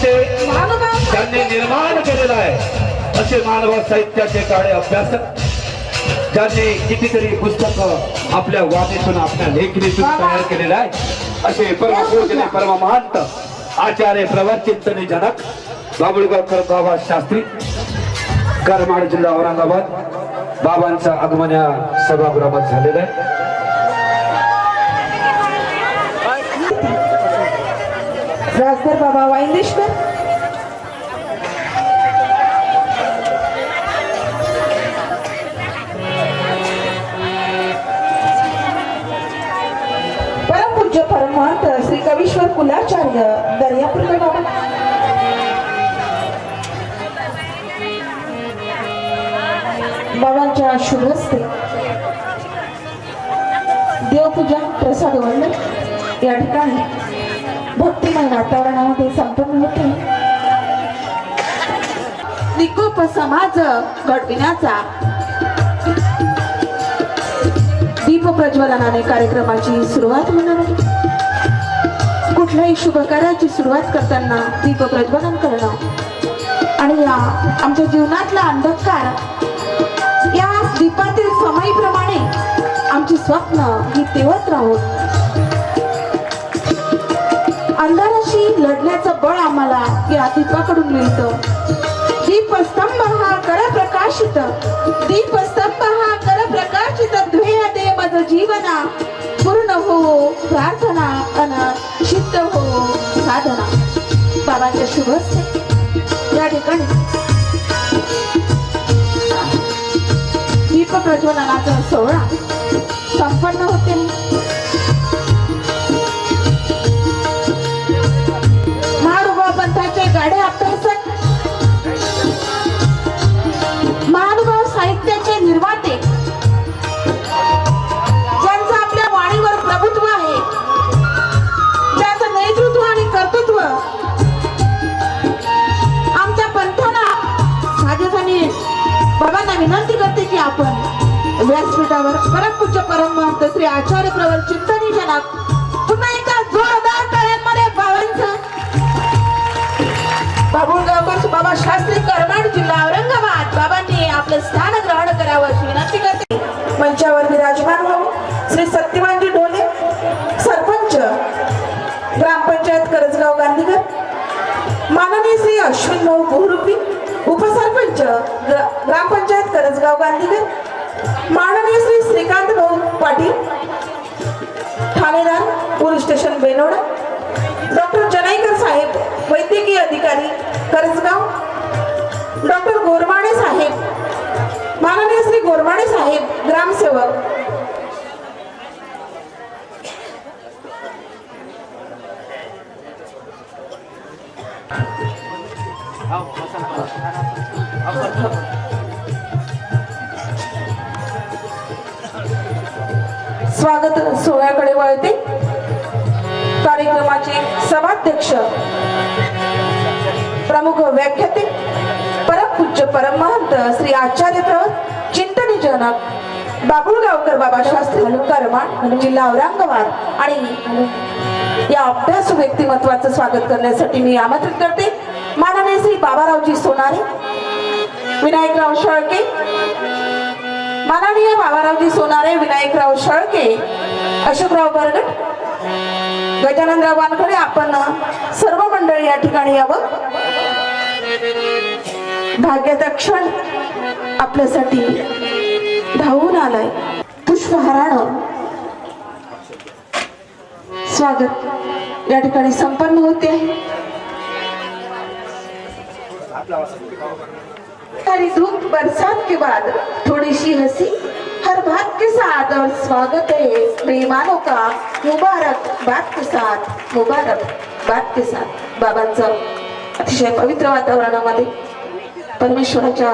साहित्य त्यांनी निर्माण केलेलं आहे। असे मानव साहित्याचे काळे अभ्यासक ज्यांनी कितीतरी पुस्तकं आपल्या वाणीतून आपल्या लेखणीतून तयार केलेलं आहे असे परमपूजनीय परममहंत आचार्य प्रवरचिंतनी जनक बाबुळगावकर बाबा शास्त्री करमाड जिल्हा औरंगाबाद बाबांचं आगमन या सभागृहात झालेलं आहे। राजधर बाबा वाईंदेश्वर परमपूज्य परमहंत श्री कवीश्वर कुलाचार्य दर्यापूरकर बाबा बाबांच्या शुभ हस्ते देवपूजन प्रसाद वंदन या ठिकाणी भक्तिमय वातावरणामध्ये संपन्न होते। निकोप समाज घडविण्याचा दीप प्रज्वलनाने कार्यक्रमाची सुरुवात होणार आहे। कुठल्याही शुभ कार्याची सुरुवात करताना दीप प्रज्वलन करणं आणि या आमच्या जीवनातला अंधकार या दीपातील समयीप्रमाणे आमची स्वप्न ही तेवत राहून अंधाराशी लढण्याचं बळ आम्हाला या दीपाकडून मिळतं। दीपस्तंभ हा कर प्रकाशित दीपस्तंभ हा कर प्रकाशित ध्येय दे मज जीवना पूर्ण हो प्रार्थना अन सिद्ध हो साधना। बाबांच्या शुभ हस्ते या ठिकाणी दीप प्रज्वलनाचा सोहळा संपन्न होते। गाडे अभ्यासक महानुभाव साहित्याचे निर्माते ज्यांचं आपल्या वाणीवर प्रभुत्व आहे ज्याचं नेतृत्व आणि कर्तृत्व आमच्या पंथाला साधेपणे बाबांना विनंती करते की आपण व्यासपीठावर परमपूज्य परमहंत श्री आचार्य प्रवर चिंतनी जनक पुन्हा एकदा जोरदार टाळ्यांमध्ये बाबांचं बाबुळगावकर बाबा शास्त्री करमाड जिल्हा औरंगाबाद बाबांनी आपलं स्थान ग्रहण करावं अशी विनंती करते। मंचावर विराजमान हो श्री सत्यवानजी ढोले सरपंच ग्रामपंचायत करंजगाव गांधीगर माननीय श्री अश्विन भाऊ बहुरूपी उपसरपंच ग्रामपंचायत करंजगाव गांधीगर माननीय श्री श्रीकांत भाऊ पाटील ठाणेदार पोलीस स्टेशन बेनोडा डॉक्टर जनाईकर साहेब वैद्यकीय अधिकारी करंजगाव डॉक्टर गोरमाणे साहेब माननीय श्री गोरमाणे साहेब ग्रामसेवक स्वागत सोहळ्याकडे वळते। कार्यक्रमाचे सभाध्यक्ष प्रमुख व्याख्याते परमपूज्य परमहंत श्री आचार्य प्रवर चिंतनी जनक बाबुळगावकर बाबा शास्त्री करमाड जिल्हा औरंगाबाद आणि या अभ्यासू व्यक्तिमत्वाचं स्वागत करण्यासाठी मी आमंत्रित करते माननीय श्री बाबारावजी सोनारे विनायकराव शेळके माननीय बाबारावजी सोनारे विनायकराव शेळके अशोकराव बरगट गजाननराव वानखडे आपण सर्व मंडळी या ठिकाणी यावं। भाग्याचा क्षण आपल्यासाठी धावून आलाय। पुष्पहारानं स्वागत या ठिकाणी संपन्न होते आहे। सारी धूप बरसात के बाद थोड़ी सी हंसी हर बात के साथ और स्वागत है मेहमानों का मुबारक बात के साथ मुबारक बात के साथ। बाबांचं अतिशय पवित्र वातावरणामध्ये परमेश्वराच्या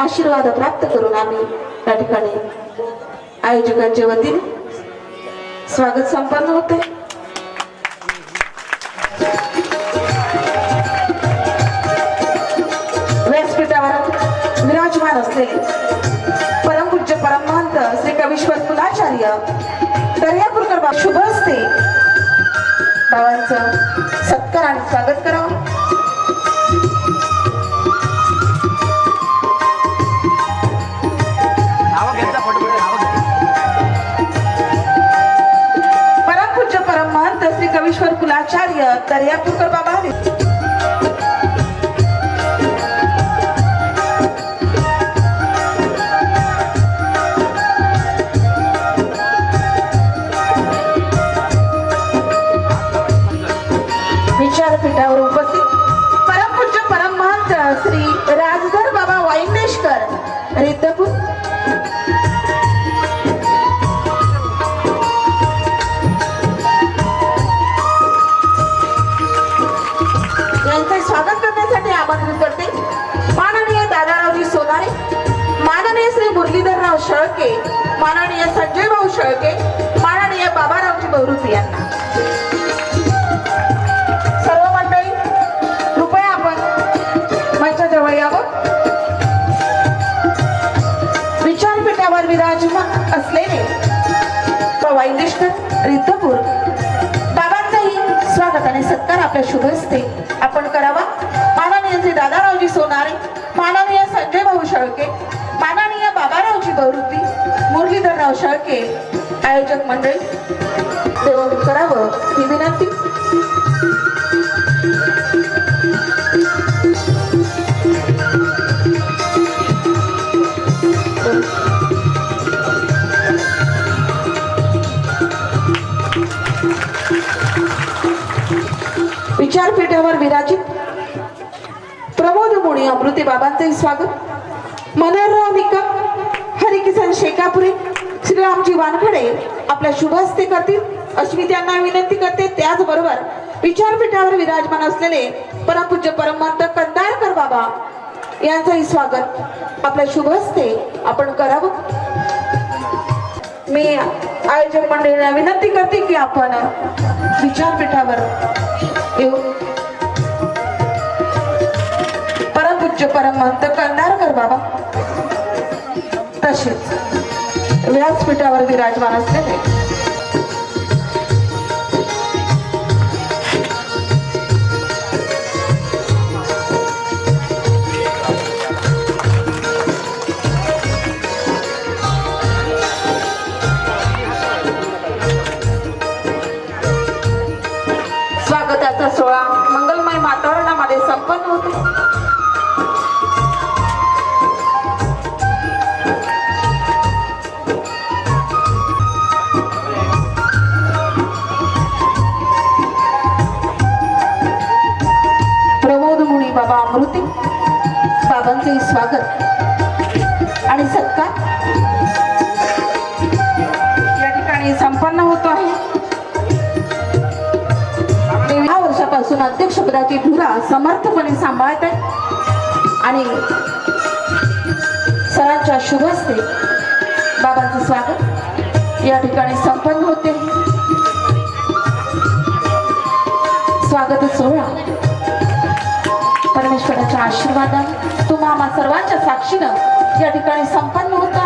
आशीर्वाद प्राप्त करून आम्ही या ठिकाणी आयोजकांच्या वतीने स्वागत संपन्न होते। व्यासपीठावर विराजमान असलेले परमपूज्य परमहंत श्री कवीश्वर कुलाचार्य दर्यापूरकर बाबा शुभ हस्ते बाबांचं सत्कार आणि स्वागत करावं। स्वागत करण्यासाठी आमंत्रित करते माननीय दादारावजी सोनारे, माननीय श्री मुरलीधरराव शेळके, माननीय संजय भाऊ शेळके, माननीय बाबारावजी बहुरुती यांना. सर्व मंडळी कृपया आपण मंचाजवळ यावं. विचारपीठावर विराजमान असलेले वाईदेशकर रिद्धपूर बाबांचाही स्वागत आणि सत्कार आपल्या शुभ हस्ते आपण करावा. माननीय श्री दादारावजी सोनारे, माननीय संजय भाऊ शेळके, माननीय बाबारावजी बहुरुती, मुरलीधरराव शेळके आयोजक मंडळी देऊन करावं ही विनंती. विचारपीठावर विराजित प्रमोद मुनी अमृते बाबांचे स्वागत. मनोहरराव निकम, हरिकिसन शेकापुरे, श्रीरामजी वानखडे आपल्या शुभ हस्ते करतील अशी त्यांना विनंती करते. त्याचबरोबर विचारपीठावर विराजमान असलेले परमपूज्य परमहंत कंधारकर बाबा यांचंही स्वागत आपल्या शुभ हस्ते आपण करावं. मी आयोजक मंडळीला विनंती करते की आपण विचारपीठावर येऊ. परमपूज्य परमहंत कंधारकर बाबा तसेच व्यासपीठावर विराजमान असलेले स्वागताचा सोहळा मंगलमय वातावरणामध्ये संपन्न होतो. प्रमोद मुनी बाबा अमृते बाबांचे स्वागत आणि सत्कार या ठिकाणी संपन्न होतो आहे. 10 वर्षापासून अध्यक्षपदाची धुरा समर्थपणे सांभाळत आहे आणि सरांच्या शुभ हस्ते बाबांचे स्वागत या ठिकाणी संपन्न होते. स्वागत सोहळा परमेश्वराच्या आशीर्वादाने तुम्हा आम्हा सर्वांच्या साक्षीनं या ठिकाणी संपन्न होता.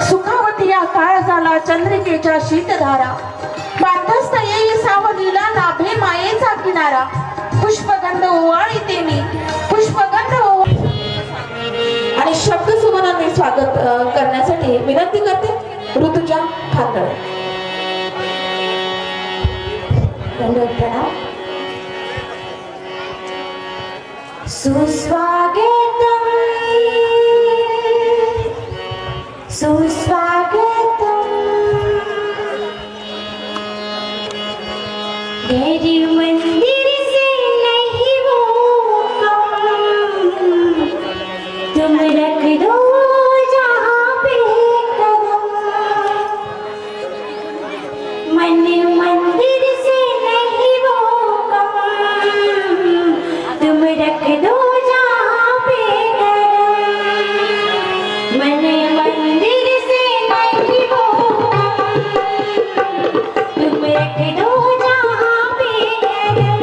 सुखावती या काळ झाला चंद्रिकेच्या शीतधारा, पार्थस्थ येई सावलीला लाभे मायेचा किनारा, पुष्पगंध ओवाळीते मी पुष्पगंध आणि शब्द सुमनांनी स्वागत करण्यासाठी विनंती करते ऋतुजा खांदळे. सुस्वागतम सुस्वागतम गैरी मंदिर से नहीं वो कम, तुम रख दो जहाँ पे कदम, मन मंदिर से नहीं वो कम, तुम रख दो जहाँ पे कदम, मन मंदिर से नहीं वो कम, तुम रख दो जहाँ पे कदम,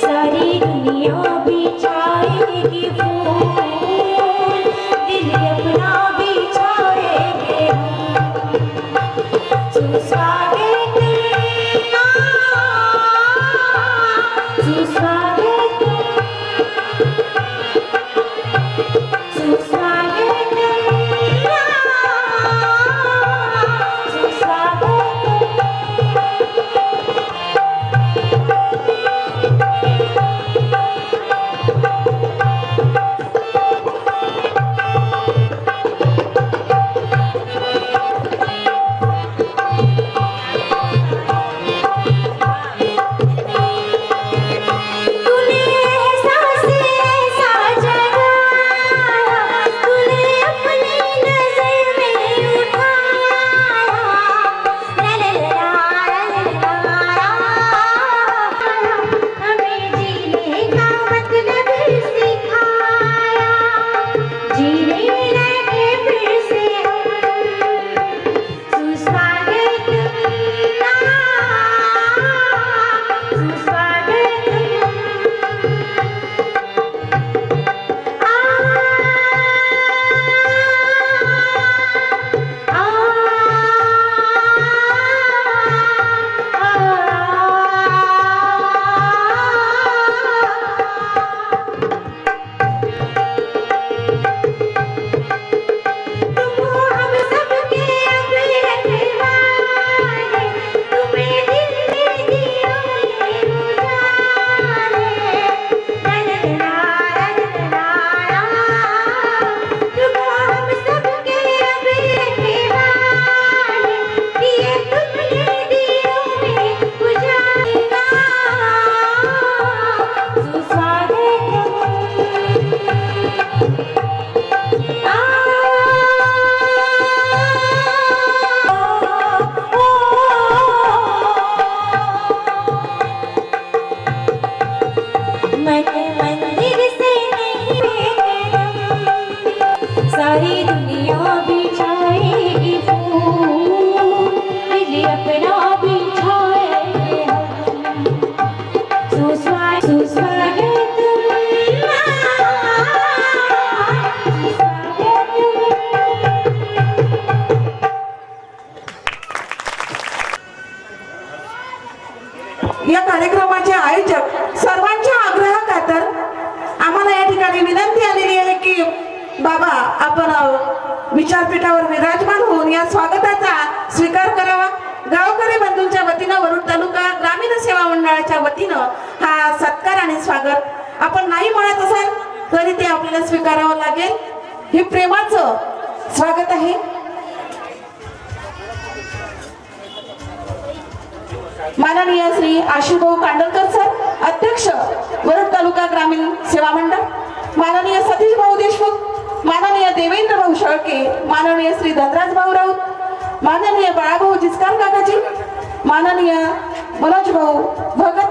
सारी दुनिया बिछाएगी फूल, दिल अपना बिछाएंगे हम, सुस्वागत सुस्वागत सुस्वागत सुस्वागत मंदिर से नहीं बेकदम, सारी दुनिया बिछाएगी फूल, दिल अपना बिछाएंगे हम। सुस्वागतम, या कार्यक्रमाचे आयोजक सर्वांच्या आग्रहाखातर आम्हाला या ठिकाणी विनंती आलेली आहे की बाबा आपण विचारपीठावर विराजमान होऊन या स्वागताचा स्वीकार करावा। गावकरी बंधूंच्या वतीनं वरुड तालुका ग्रामीण सेवा मंडळाच्या वतीनं हा सत्कार आणि स्वागत आपण नाही म्हणत असाल तरी ते आपल्याला स्वीकारावं लागेल। हे प्रेमाचं स्वागत आहे। माननीय श्री आशुभाऊ कांडलकर सर, अध्यक्ष वरुड तालुका ग्रामीण सेवा मंडळ, माननीय सतीश भाऊ देशमुख, माननीय देवेंद्र भाऊ शेळके, माननीय श्री धनराज भाऊ राऊत, माननीय बाळाभाऊ जिचकार काकाजी, माननीय मनोज भाऊ भगत,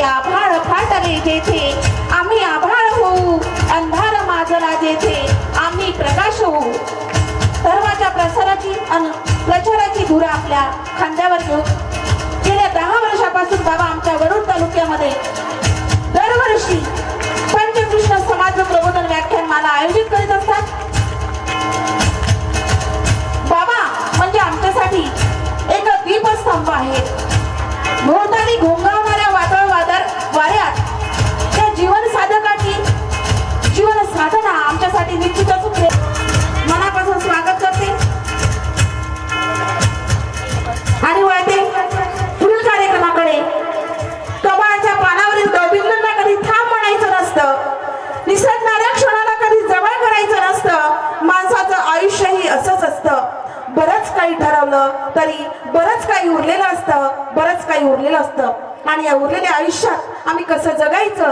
आभाळ फाटले जेथे आम्ही आभाळ होऊ, अंधार माजला जेथे आम्ही प्रकाश होऊ। धर्माच्या प्रचाराची धुरा आपल्या खांद्यावर घेऊन गेल्या 10 वर्षापासून बाबा आमच्या वरुड तालुक्यामध्ये दरवर्षी पंचकृष्ण समाज प्रबोधन व्याख्यानमाला आयोजित करीत असतात। बाबा म्हणजे आमच्यासाठी एक दीपस्तंभ आहे। भोवताली घोंगावणाऱ्या वाऱ्यात त्या जीवन साधकाची जीवन साधना आमच्यासाठी निश्चितच मनापासून स्वागत करते आणि वळते पुढील कार्यक्रमाकडे। कमळाच्या पानावरील दौबिंदूंना कधी थांब म्हणायचं नसतं, निसटणाऱ्या क्षणाला कधी जवळ करायचं नसतं। माणसाचं आयुष्यही असंच असतं, बरंच काही ठरवलं तरी बरंच काही उरलेलं असतं आणि या उरलेल्या आयुष्यात आम्ही कसं जगायचं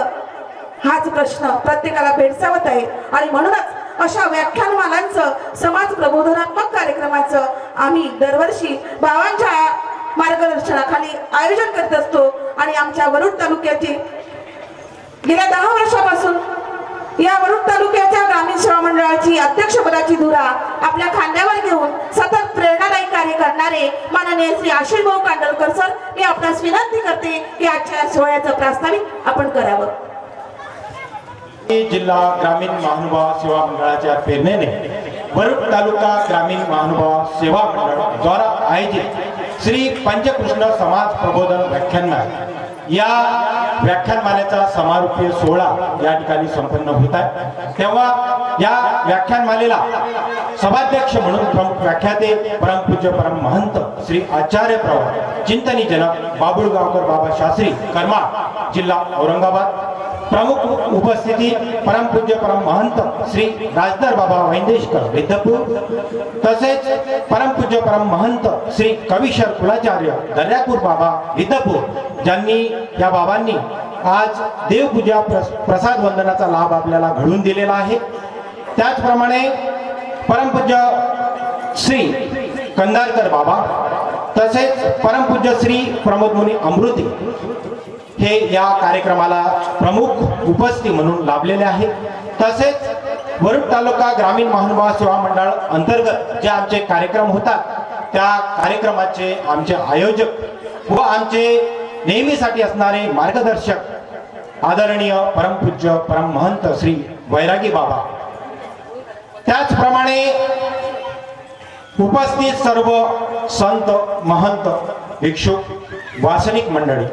हाच प्रश्न प्रत्येकाला भेडसावत आहे। आणि म्हणूनच अशा व्याख्यानमालांचं समाज प्रबोधनात्मक कार्यक्रमाचं आम्ही दरवर्षी बाबांच्या मार्गदर्शनाखाली आयोजन करत असतो। आणि आमच्या वरुड तालुक्याची गेल्या 10 वर्षापासून या वरुड तालुक्याच्या ग्रामीण सेवा मंडळाची अध्यक्षपदाची धुरा आपल्या खांद्यावर घेऊन सतत प्रेरणादायी कार्य करणारे माननीय श्री आशिषभाऊ कांडलकर सर, मी आपणास विनंती करते की आजच्या सोहळ्याचं प्रास्ताविक आपण करावं। जिल्हा ग्रामीण महानुभाव सेवा मंडळाच्या प्रेरणेने वरुड तालुका ग्रामीण महानुभाव सेवा मंडळ द्वारा आयोजित श्री पंचकृष्ण समाज प्रबोधन व्याख्यानमाला या व्याख्यानमालेचा समारोपीय सोहळा या ठिकाणी संपन्न होत आहे। तेव्हा या व्याख्यानमालेला सभाध्यक्ष म्हणून प्रमुख व्याख्याते परमपूज्य परम महंत श्री आचार्य प्रवर चिंतनी जनक बाबुळगावकर बाबा शास्त्री करमाळ जिल्हा औरंगाबाद, प्रमुख उपस्थिती परमपूज्य परम महंत श्री राजदर बाबा वैंदेशकर विद्यापूर, तसेच परमपूज्य परम महंत श्री कविशर कुलाचार्य दर्यापूर बाबा विद्यापूर, ज्यांनी या बाबांनी आज देवपूजा प्रसाद वंदनाचा लाभ आपल्याला घडवून दिलेला आहे। त्याचप्रमाणे परमपूज्य श्री कंदारकर बाबा तसेच परमपूज्य श्री प्रमोद मुनी अमृती हे या कार्यक्रमाला प्रमुख उपस्थिती म्हणून लाभलेले आहेत। तसेच वरुड तालुका ग्रामीण महानुभाव सेवा मंडळ अंतर्गत जे आमचे कार्यक्रम होतात त्या कार्यक्रमाचे आमचे आयोजक व आमचे नेहमीसाठी असणारे मार्गदर्शक आदरणीय परमपूज्य परम महंत श्री वैरागी बाबा, त्याचप्रमाणे उपस्थित सर्व संत महंत भिक्षुक वासनिक मंडळी,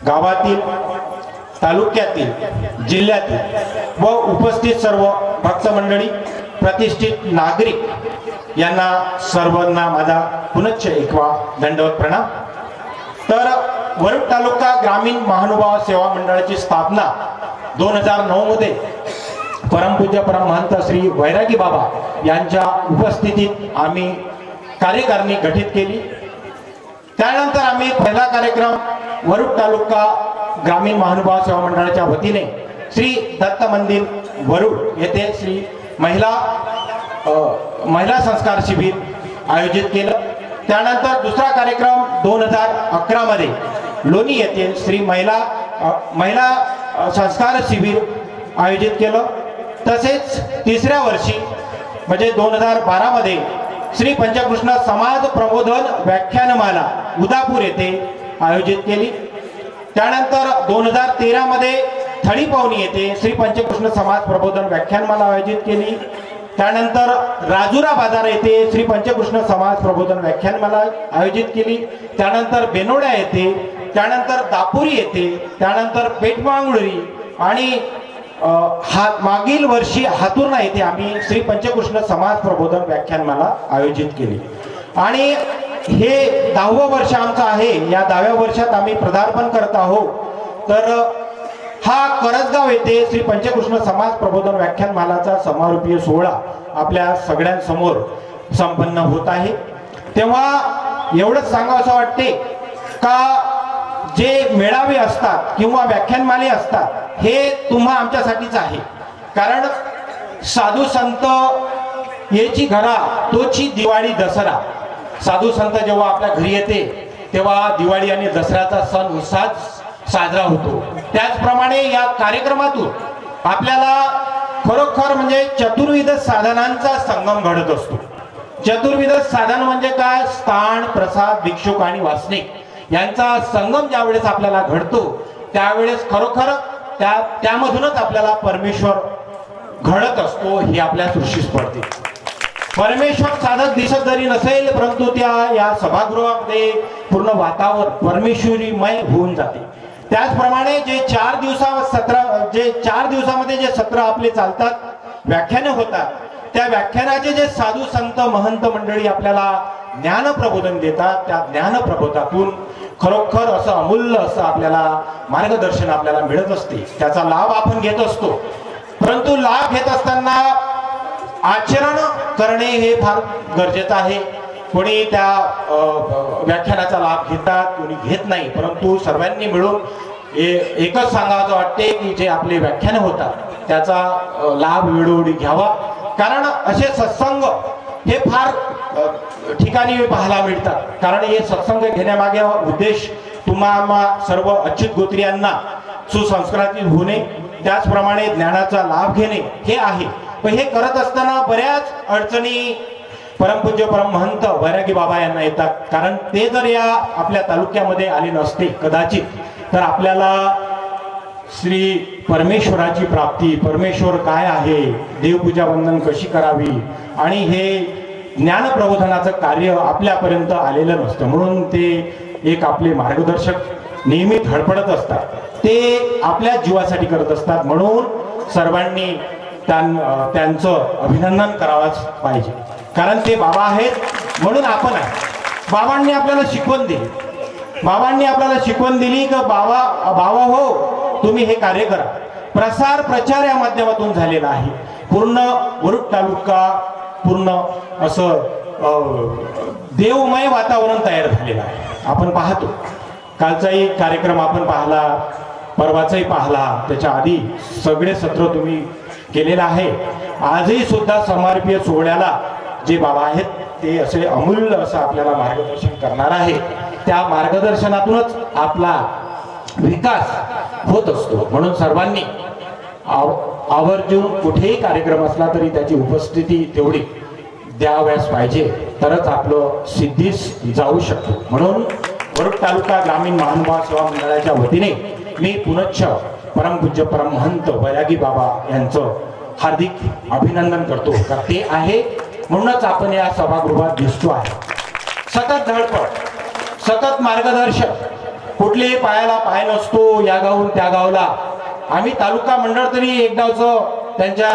गावातील तालुक्यातील जिल्ह्यातील व उपस्थित सर्व भक्त मंडळी, प्रतिष्ठित नागरिक यांना सर्वांना माझा पुनश्च एकवा दंडवत प्रणाम। तर वरुड तालुका ग्रामीण महानुभाव सेवा मंडळाची स्थापना 2009 मध्ये परमपूज्य परम महंत श्री वैरागी बाबा यांच्या उपस्थितीत आम्ही कार्यकारिणी गठीत केली। त्यानंतर आम्ही पहिला कार्यक्रम वरुड तालुका ग्रामीण महानुभाव सेवा मंडळाच्या वतीने श्री दत्त मंदिर वरुड येथे श्री महिला महिला संस्कार शिबिर आयोजित केलं. त्यानंतर दुसरा कार्यक्रम 2011 मध्ये लोणी येथे श्री महिला संस्कार शिबिर आयोजित केलं. तसेच तिसऱ्या वर्षी म्हणजे 2012 मध्ये श्री पंचकृष्ण समाज प्रबोधन व्याख्यानमाला उदापूर येथे आयोजित केली. त्यानंतर 2013 मध्ये थळीपावनी येथे श्री पंचकृष्ण समाज प्रबोधन व्याख्यानमाला आयोजित केली. त्यानंतर राजुरा बाजार येथे श्री पंचकृष्ण समाज प्रबोधन व्याख्यानमाला आयोजित केली. त्यानंतर बेनोड्या येथे, त्यानंतर दापुरी येथे, त्यानंतर पेठमांगुळी आणि मागील वर्षी हातुर्णा येथे आम्ही श्री पंचकृष्ण समाज प्रबोधन व्याख्यानमाला आयोजित केली. आणि हे 10वं वर्ष आमचं आहे. या 10व्या वर्षात आम्ही पदार्पण करत आहोत. तर हा करजगाव येथे श्री पंचकृष्ण समाज प्रबोधन व्याख्यानमालाचा समारोपीय सोहळा आपल्या सगळ्यांसमोर संपन्न होत आहे. तेव्हा एवढंच सांगावं असं वाटते का जे मेळावे असतात किंवा व्याख्यानमाले असतात हे तुम्हा आमच्यासाठीच आहे. कारण साधू संत याची घरा तोची दिवाळी दसरा. साधू संत जेव्हा आपल्या घरी येते तेव्हा दिवाळी आणि दसऱ्याचा सण उत्साहात साजरा होतो. त्याचप्रमाणे या कार्यक्रमातून आपल्याला खरोखर म्हणजे चतुर्विध साधनांचा संगम घडत असतो. चतुर्विध साधन म्हणजे काय? स्थान, प्रसाद, भिक्षुक आणि वासनिक यांचा संगम ज्यावेळेस आपल्याला घडतो त्यावेळेस खरोखर त्यामधूनच आपल्याला परमेश्वर घडत असतो हे आपल्या दृष्टीस पडते. परमेश्वर साधक दिसत जरी नसेल परंतु या सभागृहामध्ये पूर्ण वातावरण परमेश्वरीमय होऊन जाते. त्याचप्रमाणे जे 4 दिवसामध्ये जे सत्र आपले चालतात, व्याख्याने होतात, त्या व्याख्यानाचे जे साधू संत महंत मंडळी आपल्याला ज्ञान प्रबोधन देतात त्या ज्ञान प्रबोधातून खरोखर असं अमूल्य असं आपल्याला मार्गदर्शन आपल्याला मिळत असते. त्याचा लाभ आपण घेत असतो. परंतु लाभ घेत असताना आचरण करणे हे फार गरजेचं आहे. कोणी त्या व्याख्यानाचा लाभ घेतात, कोणी घेत नाही. परंतु सर्वांनी मिळून एकच सांगावं वाटते की जे आपले व्याख्यान होतात त्याचा लाभ वेळोवेळी घ्यावा. कारण असे सत्संग हे फार ठिकाणी पाहायला मिळतात. कारण हे सत्संग घेण्यामागे उद्देश तुम्हा सर्व अच्युत गोत्रियांना सुसंस्कारातील होणे, त्याचप्रमाणे ज्ञानाचा लाभ घेणे हे आहे. पण हे करत असताना बऱ्याच अडचणी परमपूज्य परमहंत वैरागी बाबा यांना येतात. कारण ते जर या आपल्या तालुक्यामध्ये आले नसते कदाचित तर आपल्याला श्री परमेश्वराची प्राप्ती, परमेश्वर काय आहे, देवपूजा वंदन कशी करावी आणि हे ज्ञान प्रबोधनाचं कार्य आपल्यापर्यंत आलेलं नसतं. म्हणून ते एक आपले मार्गदर्शक नेहमी धडपडत असतात. ते आपल्या जीवासाठी करत असतात. म्हणून सर्वांनी त्यांचं अभिनंदन करावंच पाहिजे. कारण ते बाबा आहेत म्हणून आपण आहे. बाबांनी आपल्याला शिकवण दिली. बाबांनी आपल्याला शिकवण दिली की बाबा हो तुम्ही हे कार्य करा. प्रसार प्रचार या माध्यमातून झालेला आहे. पूर्ण वरुड तालुका पूर्ण असं देवमय वातावरण तयार झालेलं आहे. आपण पाहतो कालचाही कार्यक्रम आपण पाहला, परवाचाही पाहला, त्याच्या आधी सगळे सत्र तुम्ही केलेलं आहे. आजही सुद्धा समारोपीय सोहळ्याला जे बाबा आहेत ते असे अमूल्य असं आपल्याला मार्गदर्शन करणार आहे. त्या मार्गदर्शनातूनच आपला विकास होत असतो. म्हणून सर्वांनी आवर्जून कुठेही कार्यक्रम असला तरी त्याची उपस्थिती तेवढी द्यावयास पाहिजे, तरच आपलं सिद्धीस जाऊ शकतो. म्हणून वरुड तालुका ग्रामीण महानुभाव सेवा मंडळाच्या वतीने मी पुनश्च परमपूज्य परमहंत वैरागी बाबा यांचं हार्दिक अभिनंदन करतो. कारण ते आहे म्हणूनच आपण या सभागृहात दिसतो आहे. सतत धडपड, सतत मार्गदर्शन, कुठलेही पायाला पाय नसतो या गावून त्या गावला. आम्ही तालुका मंडळ तरी एकदाचं त्यांच्या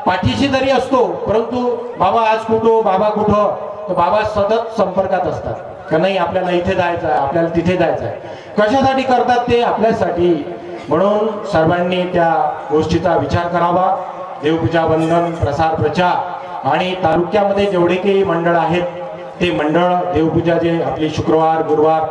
पाठीशी जरी असतो परंतु बाबा आज कुठं, बाबा कुठं, तर बाबा सतत संपर्कात असतात का नाही आपल्याला इथे जायचं आहे, आपल्याला तिथे जायचं आहे. कशासाठी करतात ते? आपल्यासाठी. म्हणून सर्वांनी त्या गोष्टीचा विचार करावा. देवपूजा वंदन, प्रसार प्रचार आणि तालुक्यामध्ये जेवढे काही मंडळ आहेत ते मंडळ देवपूजा जे आपली शुक्रवार, गुरुवार,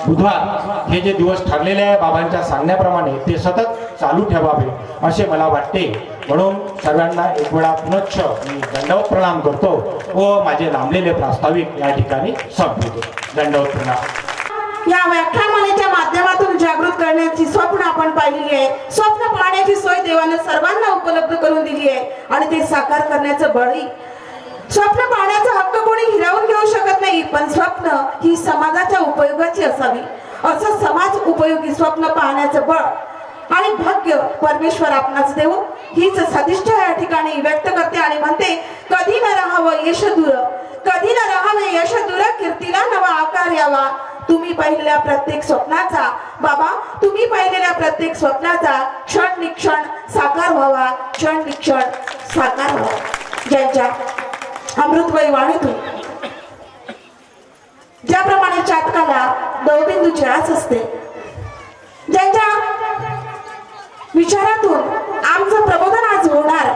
बुधवार हे जे दिवस ठरलेले आहे बाबांच्या सांगण्याप्रमाणे ते सतत चालू ठेवावे असे मला वाटते. म्हणून सर्वांना एक वेळा पुनश्च मी दंडवत प्रणाम करतो व माझे लांबलेले प्रास्ताविक या ठिकाणी संपवतो. दंडवत प्रणाम. या व्याख्यानमालेच्या माध्यमातून जागृत करण्याची स्वप्न आपण पाहिली आहे. स्वप्न पाहण्याची सोय देवाने सर्वांना उपलब्ध करून दिली आहे आणि ते साकार करण्याचं बळी. स्वप्न पाहण्याचा हक्क कोणी हिरावून घेऊ शकत नाही, पण स्वप्न ही समाजाच्या उपयोगाची असावी. असं समाज उपयोगी स्वप्न पाहण्याचं बळ आणि भाग्य परमेश्वर आपणास देव हीच सदिष्ट या ठिकाणी व्यक्त करते आणि म्हणते, कधी न राहावं यश दूर, कधी न राहावे यश दूर, कीर्तीला नवा आकार यावा. तुम्ही पाहिलेल्या प्रत्येक स्वप्नाचा बाबा, तुम्ही पाहिलेल्या प्रत्येक स्वप्नाचा क्षण निक्षण साकार व्हावा, क्षण निक्षण साकार व्हावा. ज्यांच्या अमृतमयी वाणीतून ज्याप्रमाणे चातकाला दवबिंदूची आस असते, ज्यांच्या विचारातून आमचं प्रबोधन आज होणार,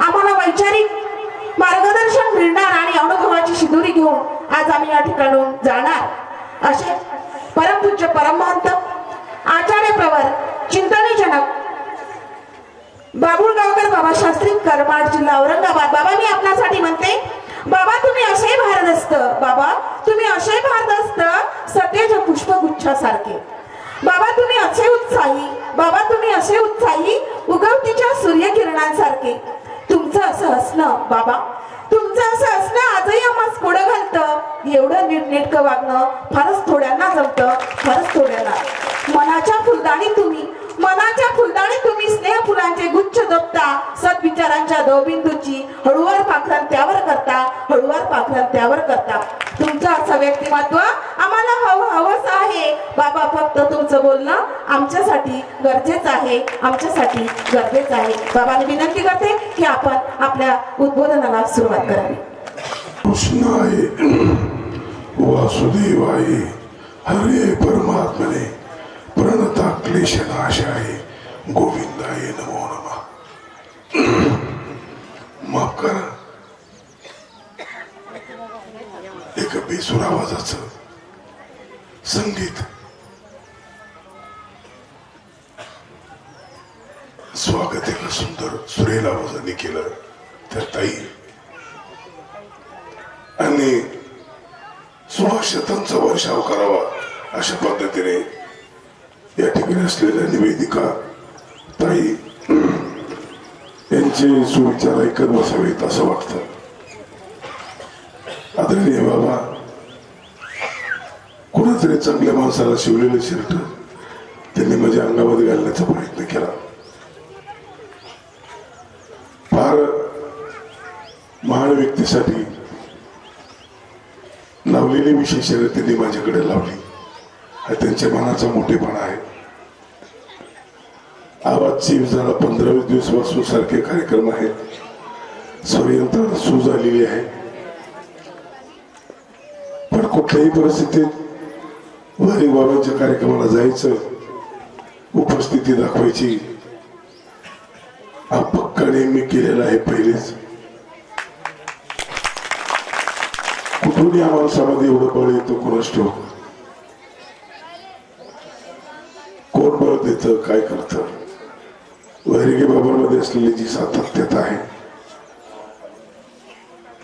आम्हाला वैचारिक मार्गदर्शन मिळणार आणि अनुभवाची शिदोरी घेऊन आज आम्ही या ठिकाणून जाणार, असे परमपूज्य परमहंत आचार्य प्रवर चिंतनी जनक बाबुळगावकर बाबा शास्त्री करमाड जिल्हा औरंगाबाद. बाबा मी आपल्यासाठी म्हणते, बाबा तुम्ही असे भारदस्त, बाबा तुम्ही असे भारदस्त सतेज पुष्पगुच्छासारखे. बाबा तुम्ही असे उत्साही, बाबा तुम्ही असे उत्साही उगवतीच्या सूर्यकिरणांसारखे. तुमचं असं असणं बाबा, तुमचं असं असणं आजही आम्हाला पुढं घालतं. एवढं नीटनेटकं वागणं फारच थोड्यांना जमतं, फारच थोड्यांना. मनाच्या फुलदाणी तुम्ही, मनाच्या फुलदाणी तुम्ही स्नेह फुलांचे गुच्छ जपता, सद्विचारांच्या दवबिंदूची हळूवार पाखरण त्यावर करता, हळूवार पाखरण त्यावर करता. तुमचं असं व्यक्तिमत्व आम्हाला हवंच आहे बाबा. फक्त तुमचं बोलणं आमच्यासाठी गरजेचं आहे, आमच्यासाठी गरजेचं आहे. बाबांनी विनंती करते की आपण आपल्या उद्बोधनाला सुरुवात करावी. कृष्णाय वासुदेवाय हरे परमात्मने प्रणता क्लेशनाशाय गोविंदाय नमो नमः. माफ करा, एका बेसूर आवाजाचं संगीत स्वागत एका सुंदर सुरेल आवाजाने केलं त्या ताई आणि सुभाषितांचा वर्षाव करावा अशा पद्धतीने या ठिकाणी असलेल्या निवेदिका ताई यांचे सुविचार ऐकत बसावेत असं वाटतं. आदरणीय बाबा, कोणातरी चांगल्या माणसाला शिवलेलं शर्ट त्यांनी माझ्या अंगामध्ये घालण्याचा प्रयत्न केला. फार महान व्यक्तीसाठी लावलेली विशेष त्यांनी माझ्याकडे लावली. हा त्यांच्या मनाचा मोठेपणा आहे. आवाजची जरा 15-20 दिवसापासून सारखे कार्यक्रम आहेत. स्वरयंत्रणा सूज आलेली आहे, पण कुठल्याही परिस्थितीत वारी बाबांच्या कार्यक्रमाला जायचं, उपस्थिती दाखवायची हा पक्का नेहमी केलेला आहे. पहिलेच कुठून या माणसामध्ये एवढं बळ येतं कोणास ठाऊक, कोण बळ देतं, काय करतं. वैरिगे बाबांमध्ये असलेली जी सातत्यता आहे,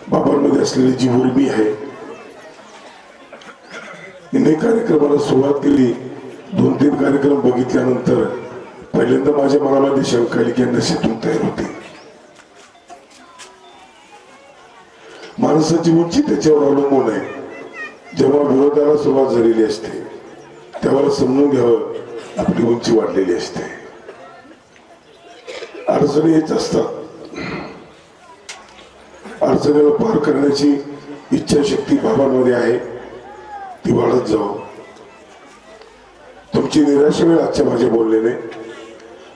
बाबांमध्ये असलेली जी उर्मी आहे, हिने कार्यक्रमाला सुरुवात केली. 2-3 कार्यक्रम बघितल्यानंतर पहिल्यांदा माझ्या मनामध्ये शंका आली की नशेतून तयार होती. माणसाची उंची त्याच्यावर अवलंबून आहे. जेव्हा विरोधाला सुरुवात झालेली असते तेव्हा समजून घ्यावं आपली उंची वाढलेली असते. अडचणी येत असतात. अडचणीला पार करण्याची इच्छाशक्ती बाबांमध्ये आहे, ती वाढत जाऊ. तुमची निराशा वेळ आजच्या माझ्या बोलण्याने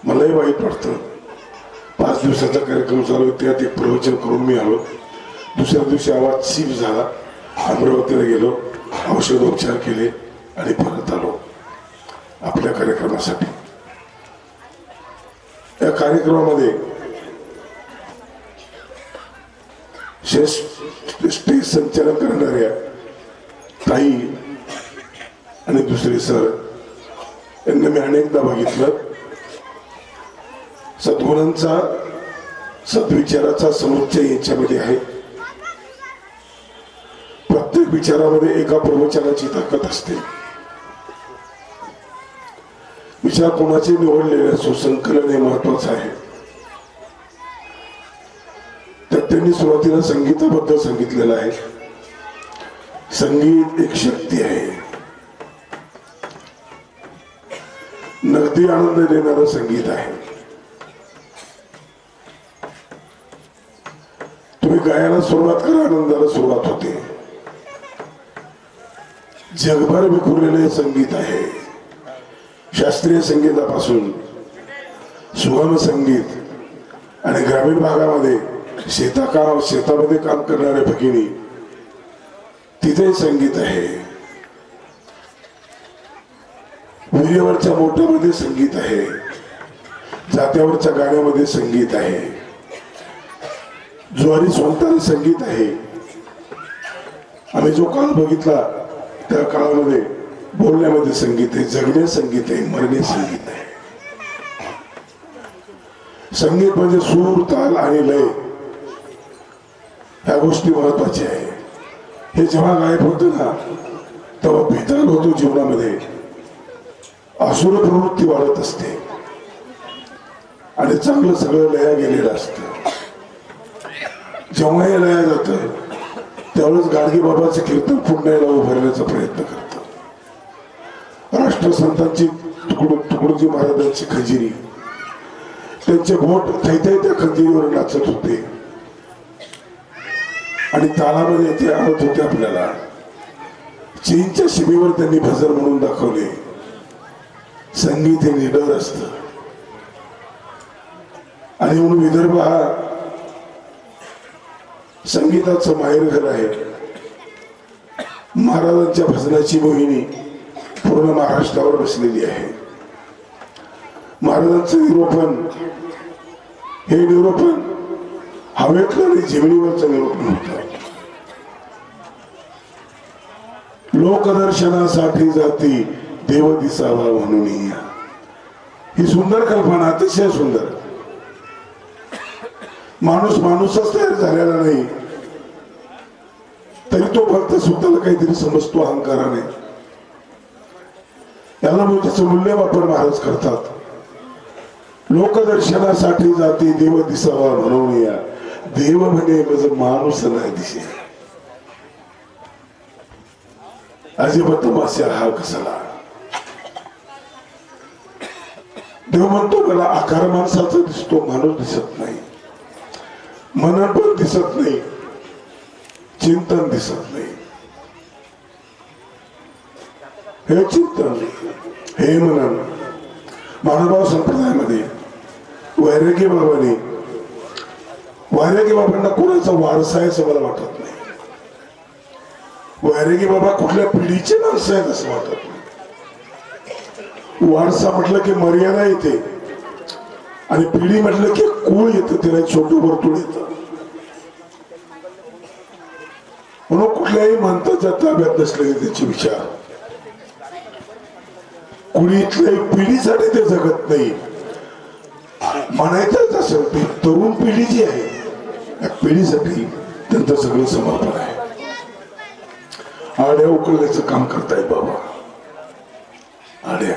मलाही वाईट वाटतं. 5 दिवसाचा कार्यक्रम चालू, त्यात एक प्रवचन करून मी आलो. दुसऱ्या दिवशी आवाज सीप झाला. अमरावतीला गेलो, औषधोपचार केले आणि परत आलो आपल्या कार्यक्रमासाठी. या कार्यक्रमामध्ये स्टेज संचालन करणाऱ्या ताई आणि दुसरे सर यांना मी अनेकदा बघितलं. सद्गुणांचा सद्विचाराचा समुच्चय याच्यामध्ये आहे. प्रत्येक विचारामध्ये एका प्रवचनाची ताकद असते. विचार कोणाचे निवडलेले असो, संकलन हे महत्वाचं आहे. त्यात त्यांनी सुरुवातीला संगीताबद्दल सांगितलेलं आहे. संगीत एक शक्ती आहे, नगदी आनंद देणारं संगीत आहे. तुम्ही गायला सुरुवात करा, आनंदाला सुरुवात होते. जगभर विखुरलेले संगीत आहे. शास्त्रीय संगीतापासून सुगम संगीत आणि ग्रामीण भागामध्ये शेतामध्ये काम करणारे भगिनी, तिथे संगीत आहे. विहिरीवरच्या मोठ्यामध्ये संगीत आहे. जात्यावरच्या गाण्यामध्ये संगीत आहे. ज्वारी सोंगताना संगीत आहे. आम्ही जो काळ बघितला त्या काळामध्ये बोलण्यामध्ये संगीत आहे, जगणे संगीत आहे, मरणे संगीत आहे. संगीत म्हणजे सूर, ताल आणि लय, ह्या गोष्टी महत्वाच्या आहे. हे जेव्हा गायब होतं ना तेव्हा बेताल होतो जीवनामध्ये, असुर प्रवृत्ती वाढत असते आणि चांगलं सगळं लया गेलेलं असतं. जेव्हा हे लया जातं त्यावेळेस गाडगे बाबाचं कीर्तन पुण्याला उभारण्याचा प्रयत्न करतात. राष्ट्रसंतांची तुकडोजी महाराजांची खंजिरी, त्यांचे बोट थैथै त्या खंजिरीवर नाचत होते आणि तालामध्ये ते आणत होते. आपल्याला चीनच्या सीमेवर त्यांनी भजन म्हणून दाखवले. संगीत हे निडर असत आणि म्हणून विदर्भ हा संगीताचं माहेरघर आहे. महाराजांच्या भजनाची मोहिनी पूर्ण महाराष्ट्रावर बसलेली आहे. महाराजांचं निरोपण हवेतलं आणि जमिनीवरचं निरोपण होतं. लोकदर्शनासाठी जाती देव दिसावा म्हणून ही सुंदर कल्पना, अतिशय सुंदर. माणूस माणूसच तयार झालेला नाही तरी तो फक्त स्वतःला काहीतरी समजतो अहंकाराने. याला त्याचं मूल्यमापन महाराज करतात. लोकदर्शनासाठी जाती देव दिसावा म्हणून या, देव म्हणे माझं माणूस नाही दिसे. अजिबात तमाशा हा कसाला. देव म्हणतो मला आकार माणसाचा दिसतो, माणूस दिसत नाही. मनन पण दिसत नाही, चिंतन दिसत नाही. हे चिंतन, हे मनन महानुभाव संप्रदायामध्ये वैरागी बाबांना कोणाचा वारसा आहे असं मला वाटत नाही. वैरागी बाबा कुठल्या पिढीचे माणसं आहेत असं वाटत नाही. वारसा म्हटलं की मर्यादा येते आणि पिढी म्हटलं की कुळ येतं, तिला छोटं वर्तुळ येतं. म्हणून कुठल्याही मंत्राच्या ताब्यात नसलेले त्याचे विचार, कुणीतल्याही पिढीसाठी ते जगत नाही. म्हणायचंच असेल ते तरुण पिढी जी आहे त्या पिढीसाठी त्यांचं सगळं समर्पण आहे. आड्या उकळण्याचं काम करतायत बाबा. आड्या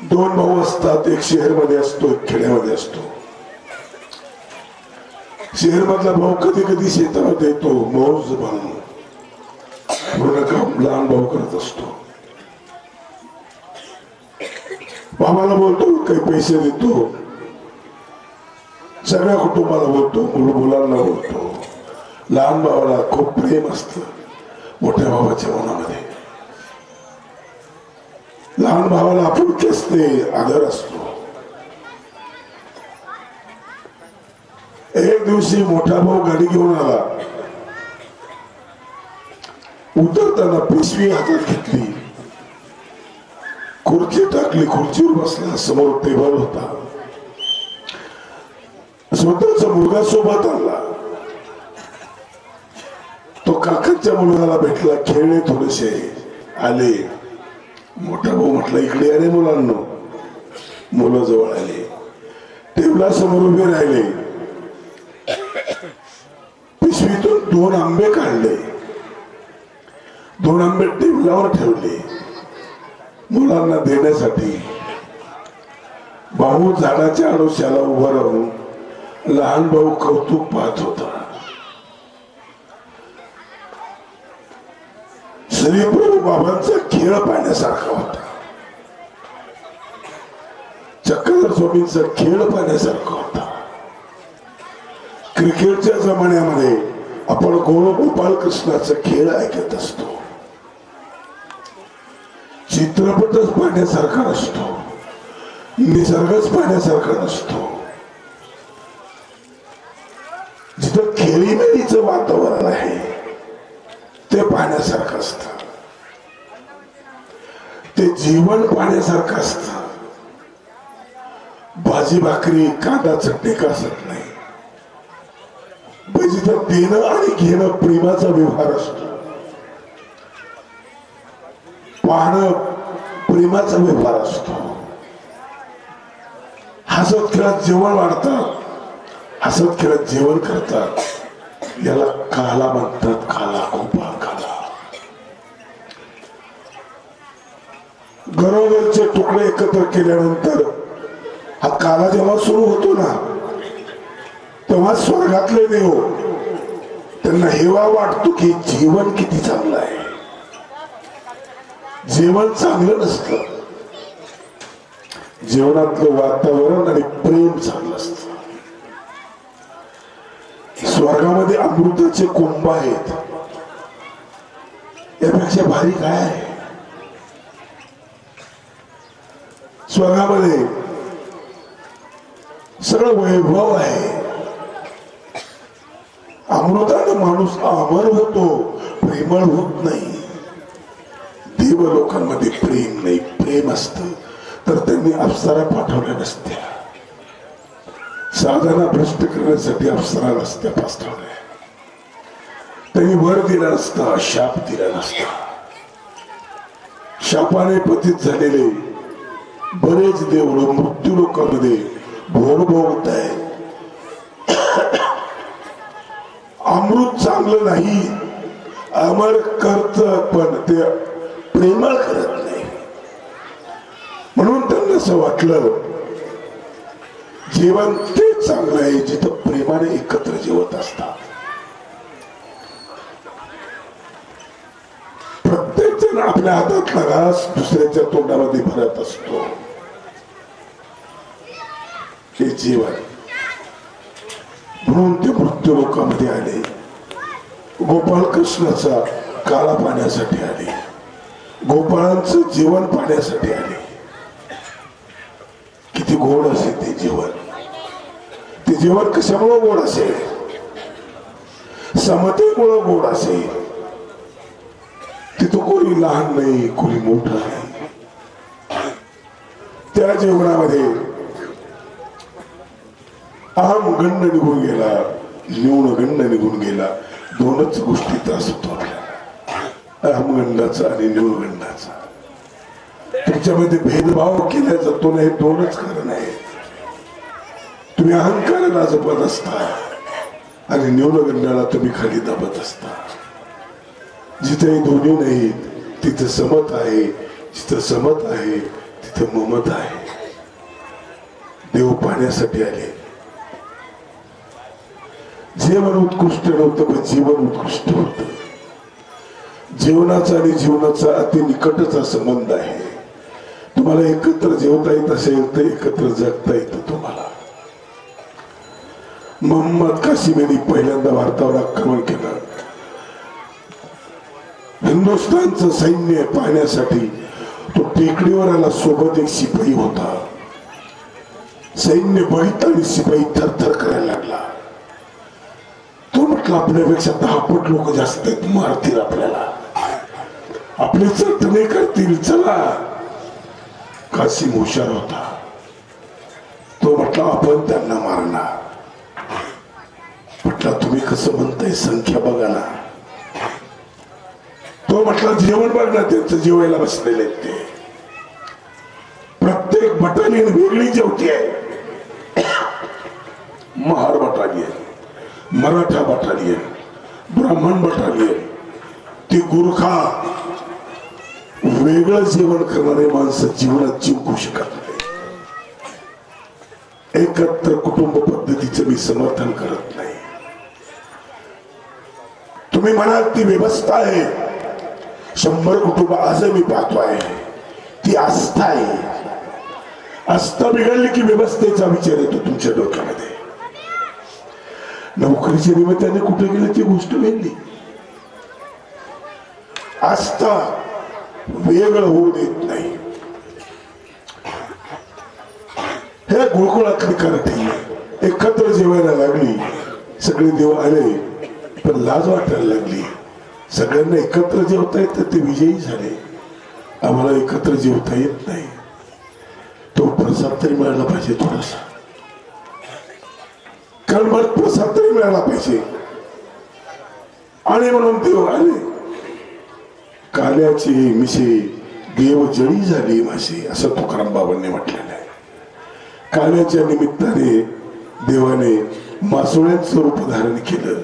दोन भाऊ असतात, एक शहरमध्ये असतो, एक खेड्यामध्ये असतो. शहर मधला भाऊ कधी कधी शेतामध्ये येतो, मौज बांधून पूर्ण काम लहान भाऊ करत असतो. बाबाला बोलतो, काही पैसे देतो, सगळ्या कुटुंबाला बोलतो, मुलांना बोलतो. लहान भावाला खूप प्रेम असतं मोठ्या भावाच्या मनामध्ये. लहान भावाला आपुलकी असते, आदर असतो. एक दिवशी मोठा भाऊ गाडी घेऊन आला. उतरताना पिशवी हातात घेतली, खुर्ची टाकली, खुर्चीवर बसला. समोर टेबल होता, स्वतःचा मुलगा सोबत आला. तो काकाच्या मुलाला भेटला, खेळले थोडेसे, आले. मोठा भाऊ म्हटला इकडे अरे मुलांनो. मुलं जवळ आले. टेबलासमोर उभे राहिले, पिशवीतून 2 आंबे काढले, 2 आंबे टेबलावर ठेवले मुलांना देण्यासाठी. भाऊ झाडाच्या आडोश्याला उभा राहून लहान भाऊ कौतुक पाहत होता. श्रीप्रभू बाबांचा खेळ पाहण्यासारखा होता. चक्रधर स्वामींचा खेळ पाहण्यासारखा होता. क्रिकेटच्या जमान्यामध्ये आपण गोपाल कृष्णाचा खेळ ऐकत असतो. चित्रपटच पाहण्यासारखा नसतो, निसर्गच पाहण्यासारखा नसतो. जिथं खेळीमेळीचं वातावरण आहे ते पाहण्यासारखं असतं. ते जीवन पाहण्यासारखं असतं. भाजी भाकरी कांदा चटणी कसत नाही. जिथं देणं आणि घेणं प्रेमाचा व्यवहार असतो, पाहणं प्रेमाचा व्यवहार असतो. हसत खेळत जेवण वाढतात, हसत खेळत जेवण करतात. याला काला म्हणतात. काला, गोपाळ काला. घरोघरचे तुकडे एकत्र केल्यानंतर हा काला जेव्हा सुरू होतो ना, तेव्हा स्वर्गातले देव त्यांना हेवा वाटतो की जीवन किती चांगलं आहे. जेवण चांगलं नसतं, जीवनातलं वातावरण आणि प्रेम चांगलं असतं. स्वर्गामध्ये अमृताचे कुंभ आहेत. यापेक्षा भारी काय आहे? स्वर्गामध्ये सगळं वैभव आहे. अमृताने माणूस अमर होतो, प्रेमळ होत नाही. देव लोकांमध्ये प्रेम नाही. प्रेम असतं तर त्यांनी अप्सरा पाठवल्या नसत्या. साधना भ्रष्ट करण्यासाठी अप्सरा नसत्या पाठवल्या. त्यांनी वर दिला नसता, शाप दिला नसता. शापाने पतित झालेले बरेच देव मृत्यू लोकांमध्ये भोग भोगत आहे. अमृत चांगलं नाही, अमर करत पण ते प्रेमळ करत नाही. म्हणून त्यांना असं वाटलं जीवन ते चांगलं आहे जिथं प्रेमाने एकत्र जेवत असतात. प्रत्येक जण आपल्या हातातला घास दुसऱ्याच्या तोंडामध्ये भरत असतो. हे जीवन. म्हणून ते मृत्यू लोकांमध्ये आले. गोपाळ कृष्णाचा काळा पाहण्यासाठी आले. गोपाळांचं जीवन पाहण्यासाठी आले. किती गोड असेल ते जीवन. ते जीवन कशामुळे गोड असेल? समतेमुळे गोड असेल. तिथं कोणी लहान नाही, कोणी मोठं नाही. त्या जीवनामध्ये अहम गंड निघून गेला, न्यून गंड निघून गेला. 2च गोष्टी त्रास होतो आपल्याला, अहमगंडाचा आणि न्यूनगंडाचा. तुमच्यामध्ये भेदभाव केला जातो नाही. 2च कारण आहे. तुम्ही अहंकाराला जपत असता आणि न्यूनगंडाला तुम्ही खाली दाबत असता. जिथे दोन्ही नाहीत तिथे समत आहे. जिथं समत आहे तिथं ममत आहे. देव पाहण्यासाठी आले. जीवन उत्कृष्ट नव्हतं पण जीवन उत्कृष्ट होत. जीवनाचा आणि जीवनाचा अति निकटचा संबंध आहे. तुम्हाला एकत्र जेवता येत असेल तर एकत्र जगता येतं तुम्हाला. मोहम्मद कासिम यांनी पहिल्यांदा भारतावर आक्रमण केलं. हिंदुस्थानचं सैन्य पाहण्यासाठी तो टेकडीवर आला. सोबत एक शिपाई होता. सैन्य बघितलं आणि शिपाई थरथर करायला लागला. तो म्हटलं आपल्यापेक्षा 10 पट लोक जास्त आहेत, मारतील आपल्याला, आपले चटणे करतील, चला. कासिम हुशार होता. तो म्हटला आपण त्यांना मारणार. म्हटला तुम्ही कसं म्हणताय, संख्या बघा ना. तो म्हटला जेवण बघ ना, त्यांचं जेवायला बसलेले ते. प्रत्येक बटालियन वेगळी जेवती आहे. मराठा बटालियन, ब्राह्मण बटालियन, ती गुरखा, वेगळं जेवण करणारे माणसं जीवनात जिंकू शकत नाही. एकत्र कुटुंब पद्धतीचं मी समर्थन करत नाही. तुम्ही म्हणाल ती व्यवस्था आहे, 100 कुटुंब आजही मी पाहतो आहे, ती आस्था आहे. आस्था बिघडली की व्यवस्थेचा विचार येतो तुमच्या डोक्यामध्ये. नोकरीच्या निमित्ताने कुठे गेले ती गोष्ट वेगळी. आस्था वेगळं होऊ देत नाही. हे गुळकुळातली कराठी एकत्र जेवायला लागली, सगळे देव आले, पण लाज वाटायला लागली. सगळ्यांना एकत्र जेवता येत ते विजयी झाले, आम्हाला एकत्र जेवता येत नाही. तो प्रसाद तरी मिळाला पाहिजे थोडासा, कारण मला प्रसाद तरी मिळाला पाहिजे. आणि म्हणून देव आले. काल्याची मिशी देव जळी झाली माशी, असं तुकाराम बाबांनी म्हटलेलं आहे. काल्याच्या निमित्ताने देवाने मासोळ्यांचं रूप धारण केलं.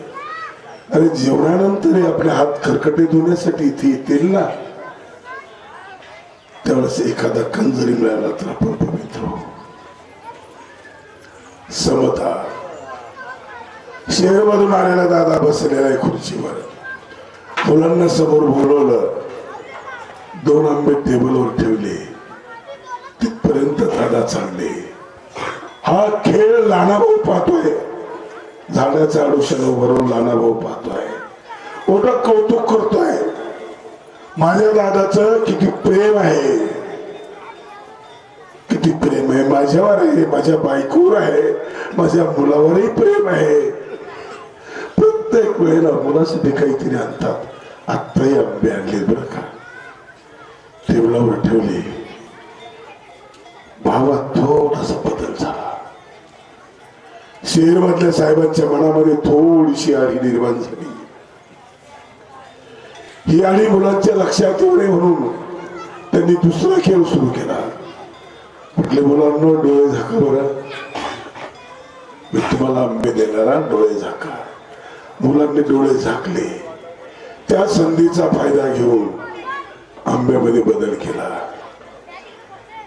अरे जेवणानंतर आपले हात खरकटे धुण्यासाठी इथे येतील ना, त्यावेळेस एखादा कण जरी मिळाला तर आपण पवित्र होऊ. समता. शहरमधून आलेला दादा बसलेला आहे खुर्चीवर, मुलांना समोर बोलवलं, 2 आंबे टेबलवर ठेवले, तिथपर्यंत दादा चालले. हा खेळ लहानाभाऊ पाहतोय, झाडाच्या आडोशाला उभारून लहानाभाऊ पाहतोय, मोठं कौतुक करतोय. माझ्या दादाचं किती प्रेम आहे, किती प्रेम आहे माझ्यावर आहे, माझ्या बायकोवर आहे, माझ्या मुलावरही प्रेम आहे. प्रत्येक वेळेला मुलासाठी काहीतरी आणतात. आत्ताही आंबे आणले बरं का, टेबलावर ठेवले. भावात थोडासा बदल झाला. शहर मधल्या साहेबांच्या मनामध्ये थोडीशी आडी निर्माण झाली. ही आडी मुलांच्या लक्षात येऊ नये म्हणून त्यांनी दुसरा खेळ सुरू केला. म्हटले मुलांना डोळे झाका बरं, मी तुम्हाला आंबे देणारा, डोळे झाका. मुलांनी डोळे झाकले. त्या संधीचा फायदा घेऊन आंब्यामध्ये बदल केला.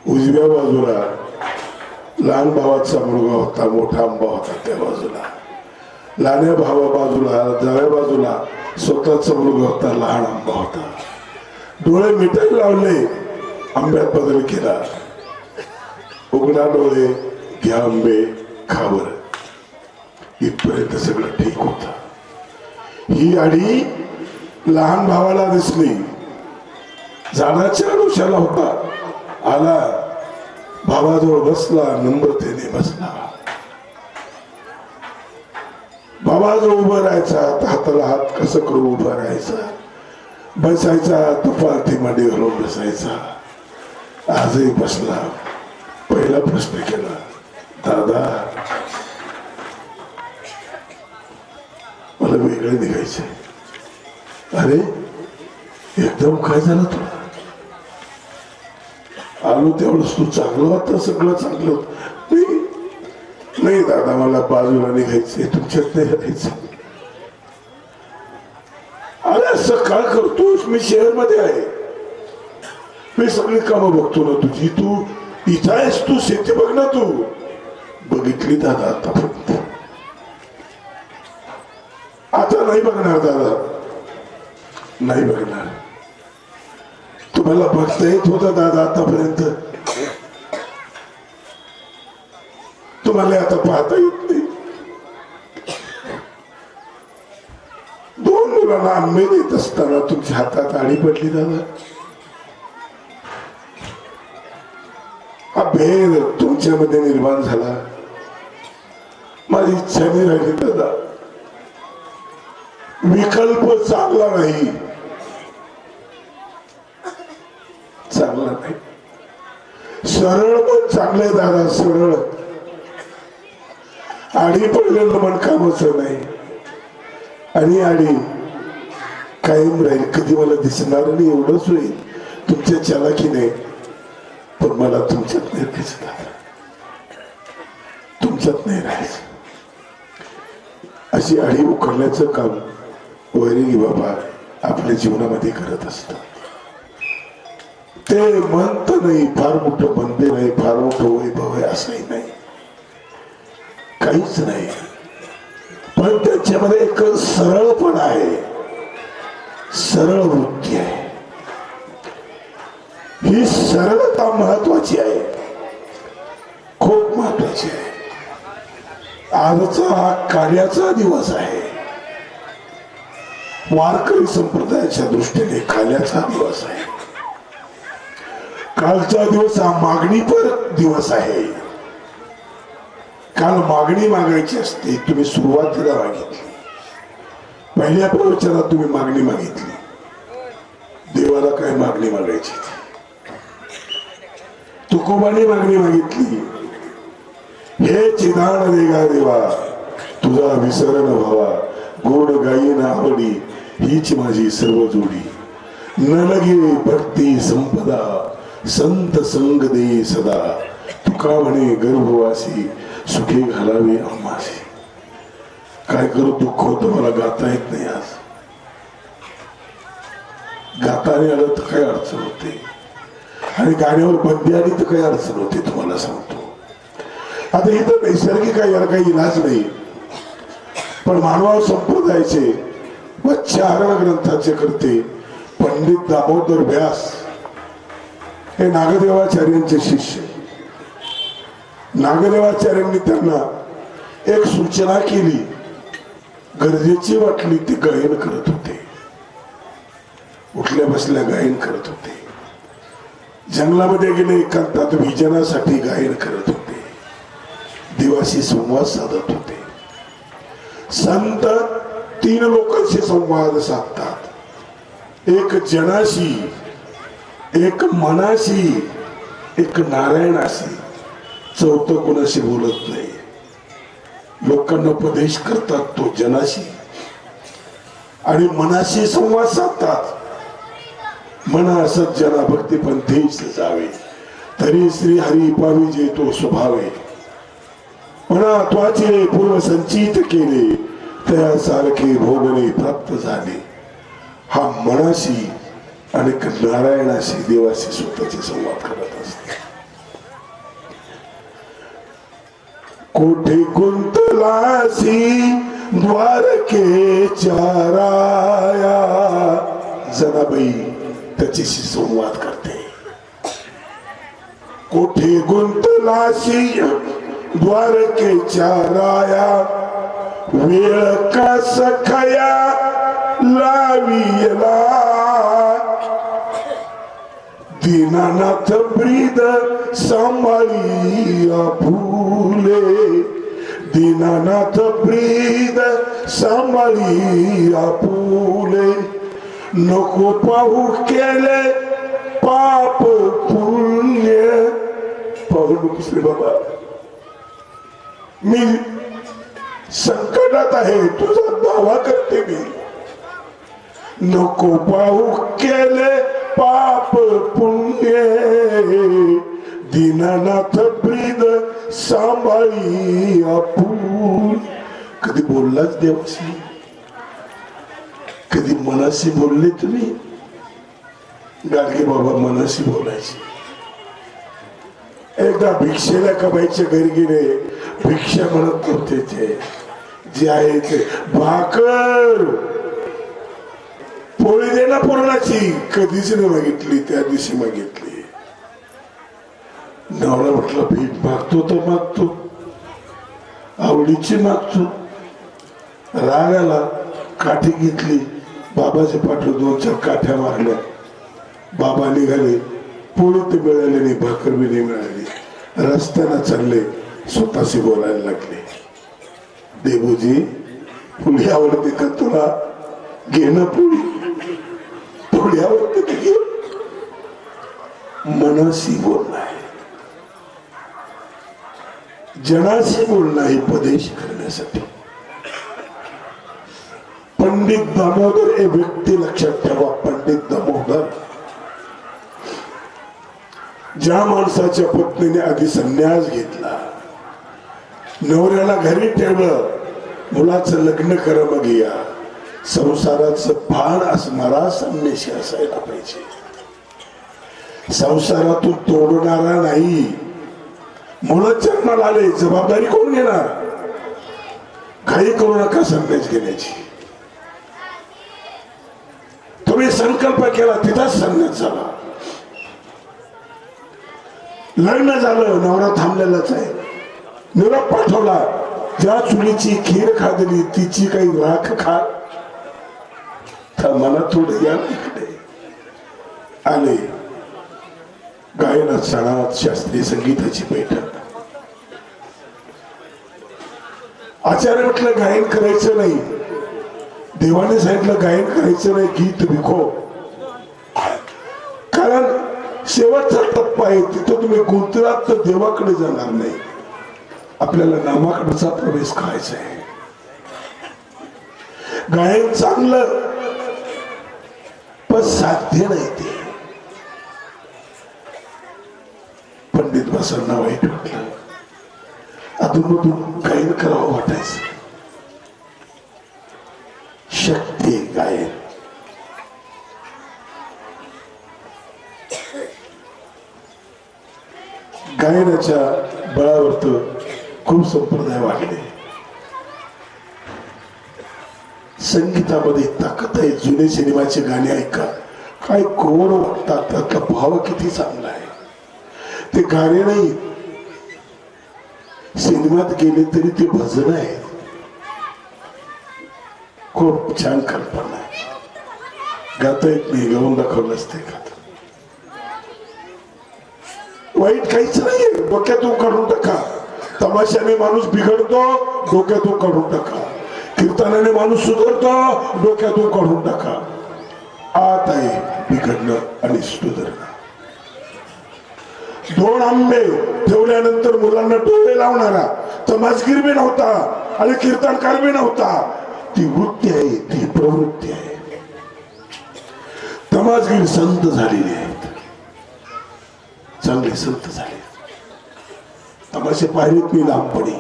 उजव्या बाजूला लहान भावाचा मुलगा होता, मोठा आंबा होता त्या बाजूला. लहान्या भावा बाजूला, डाव्या बाजूला स्वतःचा मुलगा होता, लहान आंबा होता. डोळे मिटायला लावले, आंब्यात बदल केला. उघडा डोळे, घ्या आंबे, खावर. इथपर्यंत सगळं ठीक होत. ही आडी लहान भावाला दिसली, झाडाच्या आडोशाला होता, आला, भावाजवळ बसला, नम्रतेने बसला. बाबाजवळ उभं राहायचा, हाताला हात कसं करून उभं राहायचा, बसायचा, तुपार्थी मांडी घालून बसायचा. आजही बसला. पहिला प्रश्न केला, दादा मला वेगळे निघायचे. अरे एकदम काय झालं तुला? आलो त्यावेळेस तू चांगलं होता, सगळं चांगलं होतं. नाही दादा मला बाजूला निघायचंय, तुमच्यात नाही राहायचं. अरे असं काय करतोस? मी शहर मध्ये आहे, मी सगळी कामं बघतो ना तुझी. तू इथं आहेस, तू शेती बघ ना. तू बघितली दादा आतापर्यंत, आता नाही बघणार दादा, नाही बघणार. तुम्हाला बघता येत होता दादा आतापर्यंत, तुम्हाला आता पाहता येत नाही. 2 मुलांना आंबे देत असताना तुमच्या हातात आडी पडली दादा. हा भेद तुमच्यामध्ये निर्माण झाला. माझी इच्छा नाही राहिली दादा. विकल्प चांगला नाही, चांगला नाही. सरळ पण चांगले दादा, सरळ. आडी पडलेलं मन कामाचं नाही. आणि आडी कायम राहील, कधी मला दिसणार नाही एवढंच होईल तुमच्या चालाकीने. पण मला तुमच्यात नाही राहायचं दादा, तुमच्यात नाही राहायचं. अशी अडी उखडण्याचं काम वैरिंगी बाबा आपल्या जीवनामध्ये करत असतात. ते म्हणत नाही फार मोठं मंदिर आहे, फार मोठं वैभव आहे असंही नाही, काहीच नाही. पण त्याच्यामध्ये एक सरळपणा आहे, सरळ वृत्ती आहे. ही सरळता महत्वाची आहे, खूप महत्वाची आहे. आजचा हा काल्याचा दिवस आहे, वारकरी संप्रदायाच्या दृष्टीने काल्याचा दिवस आहे. कालचा दिवस हा मागणीपर दिवस आहे. काल मागणी मागायची असते, तुम्ही सुरुवातीला मागितली. पहिल्या प्रवचनात तुम्ही मागणी मागितली. देवाला काय मागणी मागायची? तुकोबाने मागणी मागितली, हे चिदान देगा देवा तुझा विसरण व्हावा, गोड गायीन आवडी हीच माझी सर्व जोडी. न लगे भक्ती संपदा संत संग दे सदा, तुका म्हणे गर्भवासी सुखी घालावे आम्हासी. काय करू, दुःख होतं, मला गाता येत नाही. आज गाताने आलं तर काय अडचण होते, आणि गाण्यावर बंदी आली तर काय अडचण होते तुम्हाला सांगतो. आता इथं नैसर्गिक याला काही इलाज नाही, पण मानव संप्रदायाचे व चारण ग्रंथाचे करते पंडित दामोदर व्यास हे नागदेवाचार्यांचे शिष्य. नागदेवाचार्यांनी त्यांना एक सूचना केली, गरजेची वाटली. ते गायन करत होते, उठल्या बसल्या गायन करत होते. जंगलामध्ये गेले, एकांतात विजनासाठी गायन करत होते, देवाशी संवाद साधत होते. संत 3 लोकांशी संवाद साधतात, एक जनाशी, एक मनाशी, एक नारायणाशी, चौथं कोणाशी बोलत नाही. लोकांना उपदेश करतात तो जनाशी, आणि मनाशी संवाद साधतात. मना सज्जना भक्ती पंथेच जावे, तरी श्री हरी पावी जे तो स्वभावे. म्हणा त्वाचे पूर्व संचित केले, त्यासारखे भोगणे प्राप्त झाले. हा मनाशी आणि नारायणाशी, देवाशी स्वतःचे संवाद करत असते. कोठे गुंतलासी द्वारकेच्या राया, जनाबाई त्याच्याशी संवाद करते. कोठे गुंतलासी द्वारकेच्या राया, वेळ का सखया लाविला. दीनानाथ ब्रीद सांभाळी आपुले, दीनानाथ ब्रीद सांभाळी आपुले. नको पाहू केले पाप पुण्य, पाहू नकोस रे बाबा, मी संकटात आहे, तुझा दावा करते मी. नको पाहू केले पाप पुण्य, दीनानाथ ब्रीद सांभाळी आपुल. कधी बोललाच देवाशी? कधी मनाशी बोलले तुम्ही? गाडगे बाबा मनाशी बोलायचे. एकदा भिक्षेला कमाईच्या घरी गेले, भिक्षा म्हणत होते. ते जे आहे ते भाकर पोळी दे ना पूर्णाची, कधीच नाही मागितली, त्या दिवशी मागितली. नवरा म्हटलं भीक मागतो तर मागतो, आवडीची मागतो. राग आला, काठी घेतली, बाबाच्या पाठीवर 2-4 काठ्या मारल्या. बाबा निघाले, पोळी तर मिळाली नाही, भाकर बी नाही मिळाली. रस्त्याला चालले, स्वतःशी बोलायला लागले. देवूजी पोळी आवडते का तुला? घेणं पोळी, पोळी आवडते का घे. मनाशी बोलणं आहे, जनाशी बोलणं आहे उपदेश करण्यासाठी. पंडित दामोदर हे व्यक्ती लक्षात ठेवा. पंडित दामोदर ज्या माणसाच्या पत्नीने आधी संन्यास घेतला, नवऱ्याला घरी ठेवलं, मुलाचं लग्न कर मग या, संसाराचं भान असणारा संन्यासी असायला पाहिजे. संसारातून तोडणारा नाही. मुलं जन्माला आले, जबाबदारी कोण घेणार? काही करू नका संन्यास घेण्याची. तुम्ही संकल्प केला तिथंच संन्यास झाला. लग्न झालं, नवरा थांबलेलाच आहे, निरोप पाठवला, ज्या चुलीची खीर खाल्ली तिची काही राख खा. तर मला थोडं या इकडे आले. गायनात सणात शास्त्रीय संगीताची बैठक. आचार्य म्हटलं गायन करायचं नाही. देवाने सांगितलं गायन करायचं नाही, गीत विखो. कारण शेवटचा टप्पा आहे, तिथं तुम्ही गुंतलात तर देवाकडे जाणार नाही. आपल्याला नामाकडचा प्रवेश करायचा आहे. गायन चांगलं पण साध्य नाही. ते पंडित बसांना वाईट वाटलं. अधूनमधून गायन करावं वाटायचं. शक्ती गायन. गायनाच्या बळावर तर खूप संप्रदाय वाढले. संगीतामध्ये ताकद आहे. जुने सिनेमाचे गाणे ऐका, काय गोड वाटतात, त्यातला भाव किती चांगला आहे. ते गाणे नाही, सिनेमात गेले तरी ते भजन आहे. खूप छान कल्पना आहे. गाता येत नाही, गाऊन दाखवलं असते. वाईट काहीच नाहीये. डोक्यातून काढून टाका. तमाशाने माणूस बिघडतो, डोक्यातून काढून टाका. कीर्तनाने माणूस सुधारतो, डोक्यातून काढून टाका. आत आहे बिघडणं आणि सुधारणं. 2 आंबे ठेवल्यानंतर मुलांना डोळे लावणारा तमासगीर बी नव्हता आणि कीर्तनकार बी नव्हता. ती वृत्ती आहे, ती प्रवृत्ती आहे. तमासगीर संत झालेले आहेत, चांगले संत झाले. तमाशे पाहिलेत मी लहानपणी.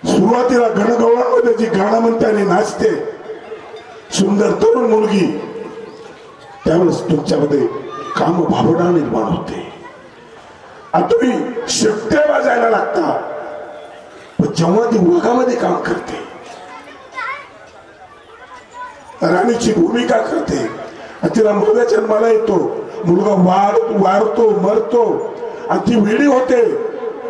सुरुवातीला गणगौळांमध्ये जी गाणं म्हणते आणि नाचते सुंदर तरुण मुलगी, त्यावेळेस तुमच्यामध्ये काम भावना निर्माण होते आणि तुम्ही शक्त्या वाजायला लागता. पण जेव्हा ती वाघामध्ये काम करते, राणीची भूमिका करते, तिला मुलगा जन्माला येतो, मुलगा वाढतो मरतो आणि ती वेडी होते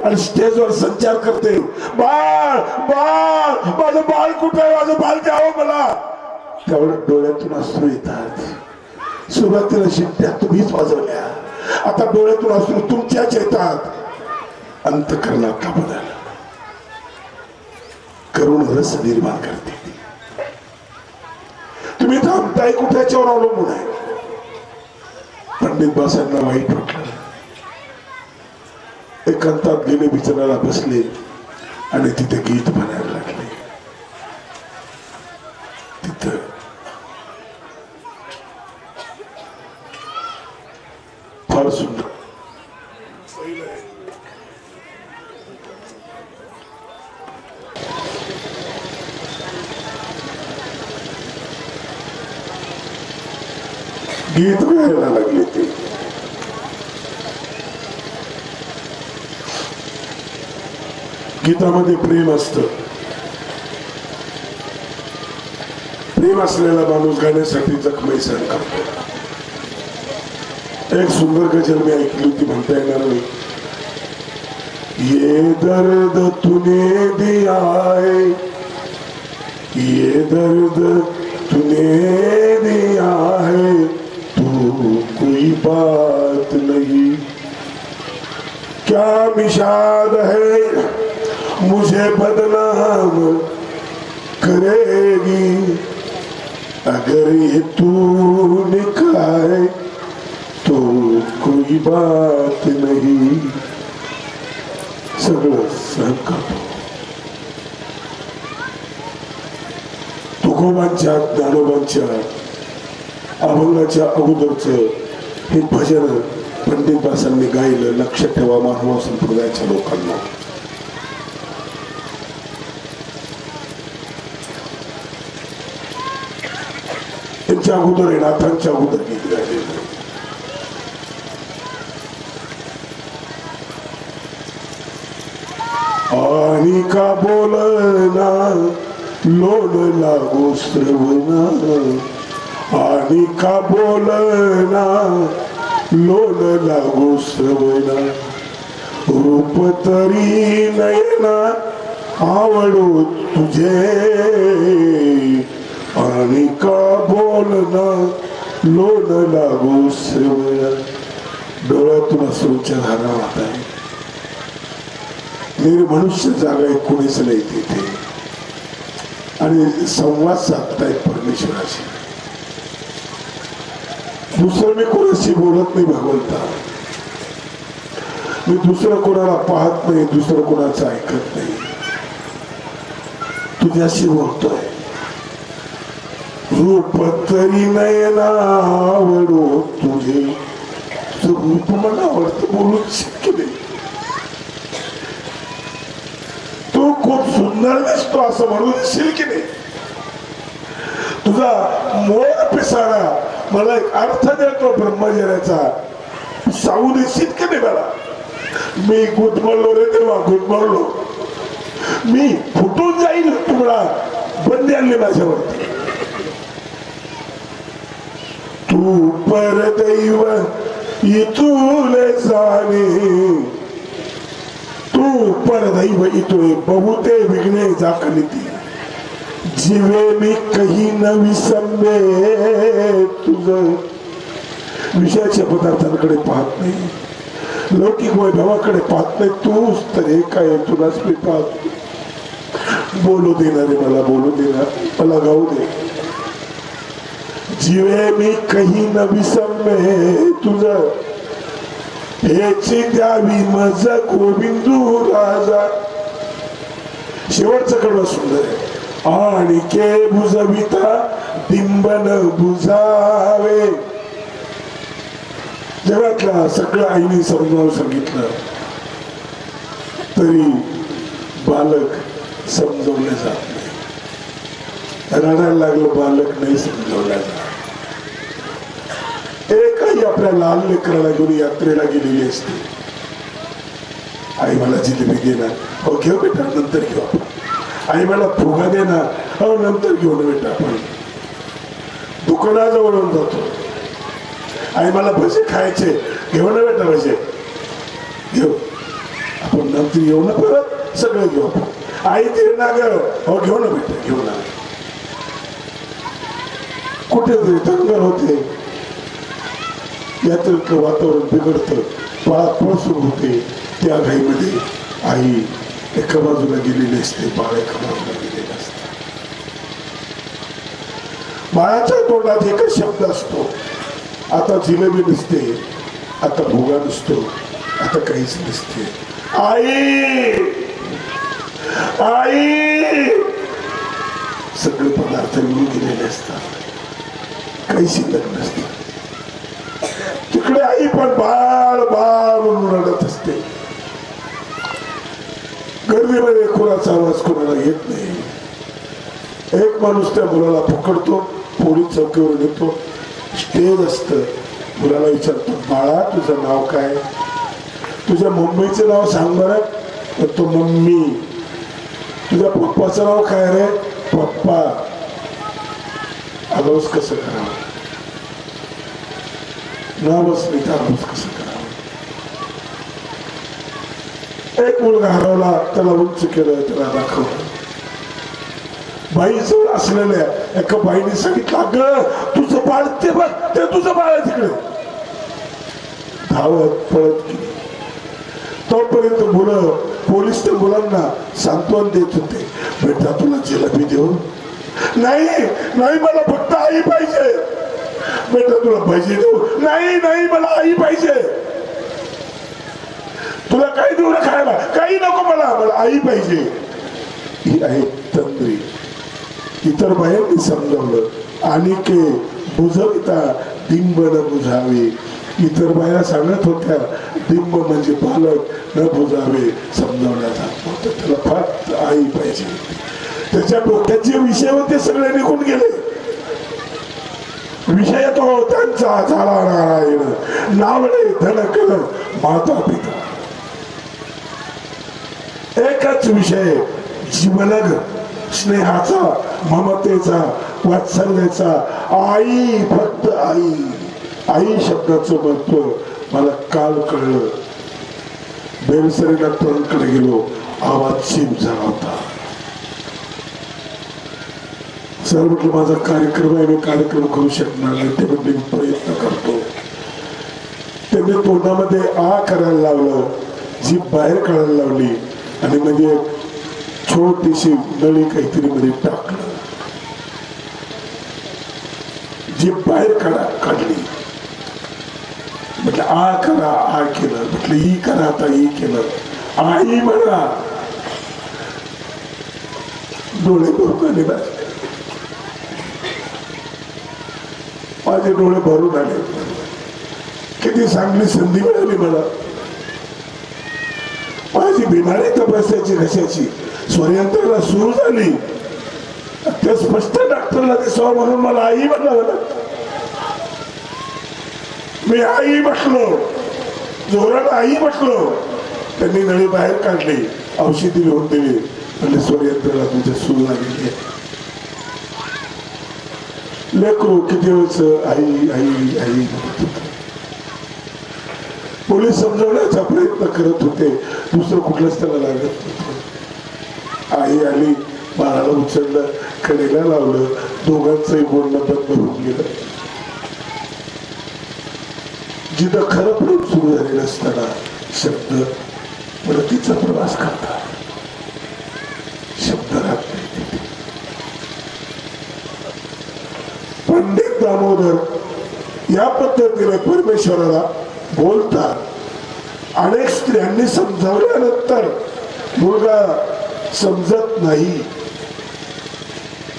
आणि स्टेजवर संचार करते. बाळ बाळ माझं बाळ कुठे आहे, माझं बाळ द्यावं मला. तेवढ्या डोळ्यातून अश्रू येतात. सुरुवातीला शिट्ट्या तुम्हीच वाजवल्या, आता डोळ्यातून अश्रू तुमच्याच येतात. अंतःकरणातला बदल करुण रस निर्माण करते. तुम्ही थांबताय कुठल्याच्यावर अवलंबून आहे. पंडित बासांना वाईट वाटलं. एकांतात गेले, बिचाराला बसले आणि तिथे गीत म्हणायला लागले. तिथं फार सुंदर गीत गायला लागले. ते गीतामध्ये प्रेम असतं. प्रेम असलेला माणूस गाण्यासाठी जखमी सहन करतो. एक सुंदर गजल मी ऐकली होती, म्हणता येणार नाही. ये दर्द तूने दिया है, ये दर्द तूने दिया है, तू कोई बात नहीं. क्या मिशाद है मुझे बदनाम करेगी, अगर ये तूने कहा है तो कोई बात नहीं. सगळं सहन करतो. तुकोबांच्या, ज्ञानोबांच्या, अभंगाच्या अगोदरच हे भजन पंडित बासांनी गायलं. लक्षात ठेवा मानव संप्रदायाच्या लोकांना. त्यांच्या अगोदर आहे नाथांच्या अगोदर गीत गायलेलं. आणि का बोलना लोड लागो श्रवणा, आणि का बोलना लोड लागो श्रवणा, रूप तरी नयना आवडो तुझे, आणि का बोलना लोड लागो श्रवणा. डोळ्यातून अश्रूच्या धारा वाहत आहे. मनुष्य जागा आहे, कोणीच नाही तिथे, आणि संवाद साधतायत परमेश्वराशी. दुसरं मी कोणाशी बोलत नाही भगवंता, मी दुसरं कोणाला पाहत नाही, दुसरं कोणाचं ऐकत नाही, तुझ्याशी बोलतोय. रूप तरी नयना आवडो तुझे, रूप मला आवडतं, बोलून शक्य नाही. तू खूप सुंदर दिसतो असं म्हणून दिसेल की नाही. तुझा मोळा पिसारा मला एक अर्थ देतो ब्रह्मचर्याचा, सांगू देशील की नाही मला. मी गुदमरलो रे तेव्हा गुदमरलो, मी फुटून जाईल तुला बंदी आणली माझ्यावरती. तू परदैव इथुले जाणे, तू परदैव इतोय बहुते विघ्ने जाकलिती, जीवे मी कही न विसंबे. तुझं विषयाच्या पदार्थांकडे पाहत नाही, लौकिक वैभवाकडे पाहत नाही, तूच तर एक आहे, तुलाच मी पाहतो. बोलू देणारे मला बोलू देणार, मला गाऊ दे. जीवे मी कही न विसंबे, तुझं हेची द्यावी मज गोविंदू राजा. शेवटचं कडवं सुंदर आहे. आणि के बुजविता बिंबन बुजावे. जगातला सगळं आईने समजावून सांगितलं तरी बालक समजवलं जात नाही. रडायला लागलं बालक नाही समजवलं जात. एकही आपल्या लहान लेकराला घेऊन यात्रेला गेलेली असते. आई मला जिलेबी देणार, हो घेऊ बेटा नंतर घेऊ आपण. आई मला फुगा देणार, हो नंतर घेऊ ना बेटा आपण. दुकानाजवळून जातो, आई मला भजे खायचे, घेऊ ना बेटा भजे, घेऊ आपण नंतर घेऊ ना, परत सगळं घेऊ आपण. आई ते ना ग, हो घेऊ ना बेटा घेऊ ना. कुठेतरी दंगल होते, यात्रेतलं वातावरण बिघडतं, पळापळ सुरू होते. त्या घाईमध्ये आई एका बाजूला गेलेली असते, बाळ एका बाजूला गेलेलं असते. बाळाच्या तोंडात एकच शब्द असतो, आता जिलेबी नसते, आता भोगा नसतो, आता काहीच नसते. आई आई. सगळे पदार्थ मिळून गेलेले असतात, काही शिल्लक नसतात. तिकडे आई पण बाळ बाळ म्हणून रडत असते. गर्दीमध्ये कोणाचा आवाज कोणाला येत नाही. एक माणूस त्या मुलाला पकडतो, पोलीस चौकीवर येतो, स्टेज असतं, मुलाला विचारतो, बाळा तुझं नाव काय, तुझ्या मम्मीचं नाव सांग बरं. तर तो मम्मी. तुझ्या पप्पाचं नाव काय रे, पप्पा. आलोस कसं करावं, नावच नाही तर आलोस कसं करावं. एक मुलगा हरवला, त्याला उंच केलं, त्याला दाखवलं. बाईजवळ असलेल्या एका बाईने सांगितलं, अगं तुझं बाळ ते बघ, ते तुझं बाळ आहे तिकडे. धावत पळत गेली. तोपर्यंत मुलं, पोलीस त्या मुलांना सांत्वन देत होते, बेटा तुला जिलेबी देऊ. नाही नाही मला फक्त आई पाहिजे. बेटा तुला पाहिजे देऊ. नाही नाही मला आई पाहिजे. तुला काही देऊ ना खायला, काही नको मला, मला आई पाहिजे. ही आहे तंद्री. इतर बायांनी समजावलं, आणि के बुजविता डिंब न बुजावे. इतर बाया सांगत होत्या डिंब म्हणजे बालक न बुजावे, समजावल्या जात नव्हतं. त्याला फक्त आई पाहिजे. त्याच्या डोक्याचे विषय होते सगळे निघून गेले. विषय तो त्यांचा झाला नारायण नावडे धडकल माता पिता. एकच विषय जीवलग स्नेहाचा ममतेचा वात्सल्याचा. आई फक्त आई. आई शब्दाचं महत्व मला काल कळलं. बेलसरी डॉक्टरांकडे गेलो, आवाज चीम झाला होता. सर म्हटलं माझा कार्यक्रम आहे, मी कार्यक्रम करू शकणार नाही. ते म्हणजे मी प्रयत्न करतो. त्यांनी तोंडामध्ये आ करायला लावलं, जीभ बाहेर काढायला लावली आणि म्हणजे छोटीशी नळी काहीतरी मध्ये टाकलं. जीभ बाहेर काढली. म्हटलं आ करा, आ केलं. म्हटलं ई करा, आता ई केलं. आई म्हणा. डोळे भरून आले माझे डोळे भरून आले. किती चांगली संधी मिळाली मला. माझी बिमारी तपासायची कशाची स्वयंत्रणा सुरू झाली. ते स्पष्ट डॉक्टरला दिसावं म्हणून मला आई म्हणावं. मी आई म्हटलो, जोरात आई म्हटलो. त्यांनी नळी बाहेर काढली, औषधी लिहून दिली. म्हणजे स्वयंत्रणा तुमच्या सुरू लागली. लेकरू किती वेळच आई आई आई. पोलीस समजवण्याचा प्रयत्न करत होते, दुसरं कुठलंच त्याला लागत नव्हतं. आई आली, बाळाला उचललं, कडेला लावलं. दोघांचंही बोलणं बंद होऊन गेलं. जिथं खरं प्रेम सुरू झालेलं असताना शब्द मदतीचा प्रवास करतात. शब्द राहत नाही. पंडित दामोदर या पद्धतीने परमेश्वराला बोलतात. अनेक स्त्रियांनी समजावल्यानंतर मुलगा समजत नाही,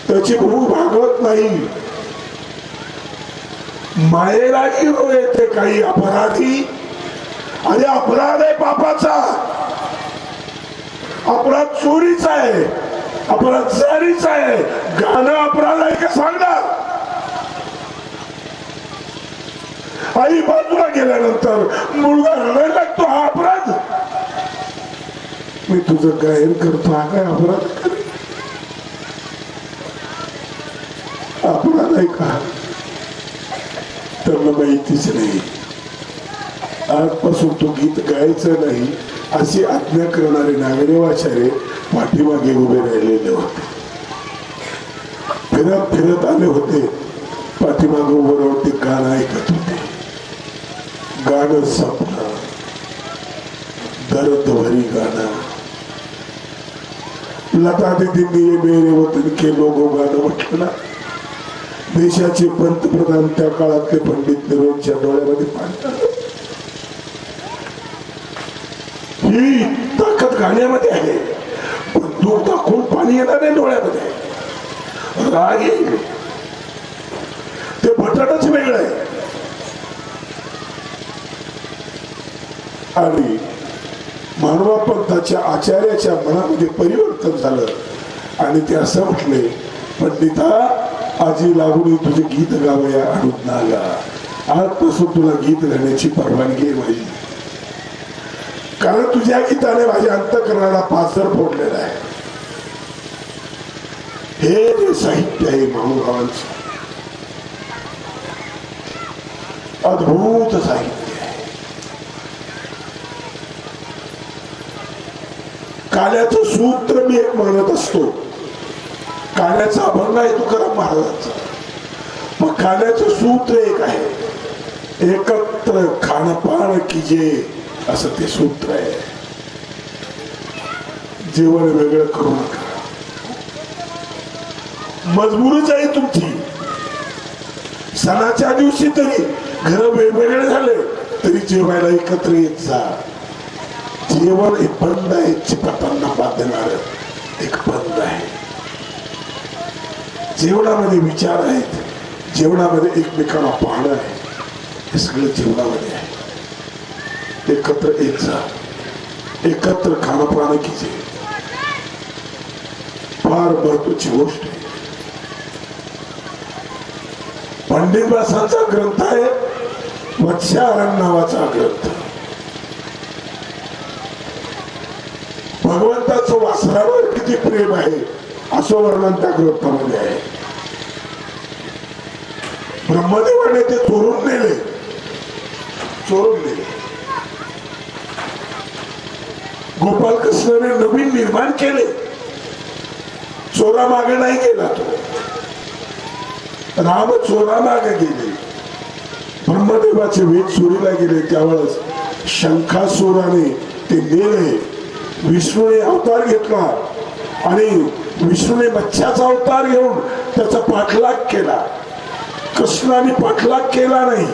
त्याची भूक भागवत नाही. मायेलाही येते काही अपराधी. आणि अपराध आहे पापाचा. अपराध चोरीचा आहे, अपराध जारीचा आहे. गाणं अपराध आहे का सांगणार. आई बाजूला गेल्यानंतर मुलगा रडायला लागतो, हा अपराध. मी तुझं गायन करतो, हा काय अपराध कर. अपराध आहे का त्यांना माहितीच नाही. आजपासून तो गीत गायचं नाही अशी आज्ञा करणारे नागदेवाचार्य पाठीमागे उभे राहिलेले होते. फिरत फिरत आले होते. पाठीमागे उभं राहून ते गाणं ऐकत होते. गाणं संपलं. दर्द भरी गाणं. लता दीदींनी मेरे वतन के लोगो गाणं म्हटलं ना. देशाचे पंतप्रधान त्या काळातले पंडित नेहरूंच्या डोळ्यामध्ये पाणी. ही ताकद गाण्यामध्ये आहे. बंदूक दाखवून पाणी येणार नाही डोळ्यामध्ये. राग येईल. ते बटाटाच वेगळं आहे. आणि मानवा पंथाच्या आचार्याच्या मनामध्ये परिवर्तन झालं आणि ते असं म्हटले, पंडिता आजी लागून तुझे गीत गावया आणून नागा. आजपासून तुला गीत गाण्याची परवानगी आहे माझी. कारण तुझ्या गीताने माझ्या अंतःकरणाला पाझर फोडलेला आहे. हे जे साहित्य आहे महानुभावांचं, अद्भुत साहित्य आहे. काल्याचं सूत्र मी एक म्हणत असतो. काल्याचा अभंग आहे तुकाराम महाराजांचा. मग काल्याचं सूत्र एक आहे, एकत्र खानपान कीजे, असं ते सूत्र आहे. जेवण वेगळं करू नका. मजबुरीच आहे तुमची. सणाच्या दिवशी तरी घर वेगवेगळे झाले तरी जेवायला एकत्र येत जा. जेवण एक बंद आहे. चिपटांना बांधणार एक बंद आहे. जेवणामध्ये विचार आहेत. जेवणामध्ये एकमेकांना पाहणं आहे. हे सगळं जेवणामध्ये आहे. एकत्र येत जा. एकत्र खाणं कीजे. फार महत्वाची गोष्ट आहे. पंडितवासांचा ग्रंथ आहे वत्स्यारण नावाचा ग्रंथ. भगवंताचं वासरावर किती प्रेम आहे असं वर्णन त्या ग्रंथामध्ये आहे. ब्रह्मदेवाने ते चोरून नेले. गोपाल कृष्णाने नवीन निर्माण केले. चोरा मागे नाही गेला तो. राम चोरा मागे गेले. ब्रह्मदेवाचे वेद चोरीला गेले त्यावेळेस शंखासुराने ते नेले. विष्णूने अवतार घेतला आणि विष्णूने मत्स्याचा अवतार घेऊन त्याचा पाठलाग केला. कृष्णाने पाठलाग केला नाही.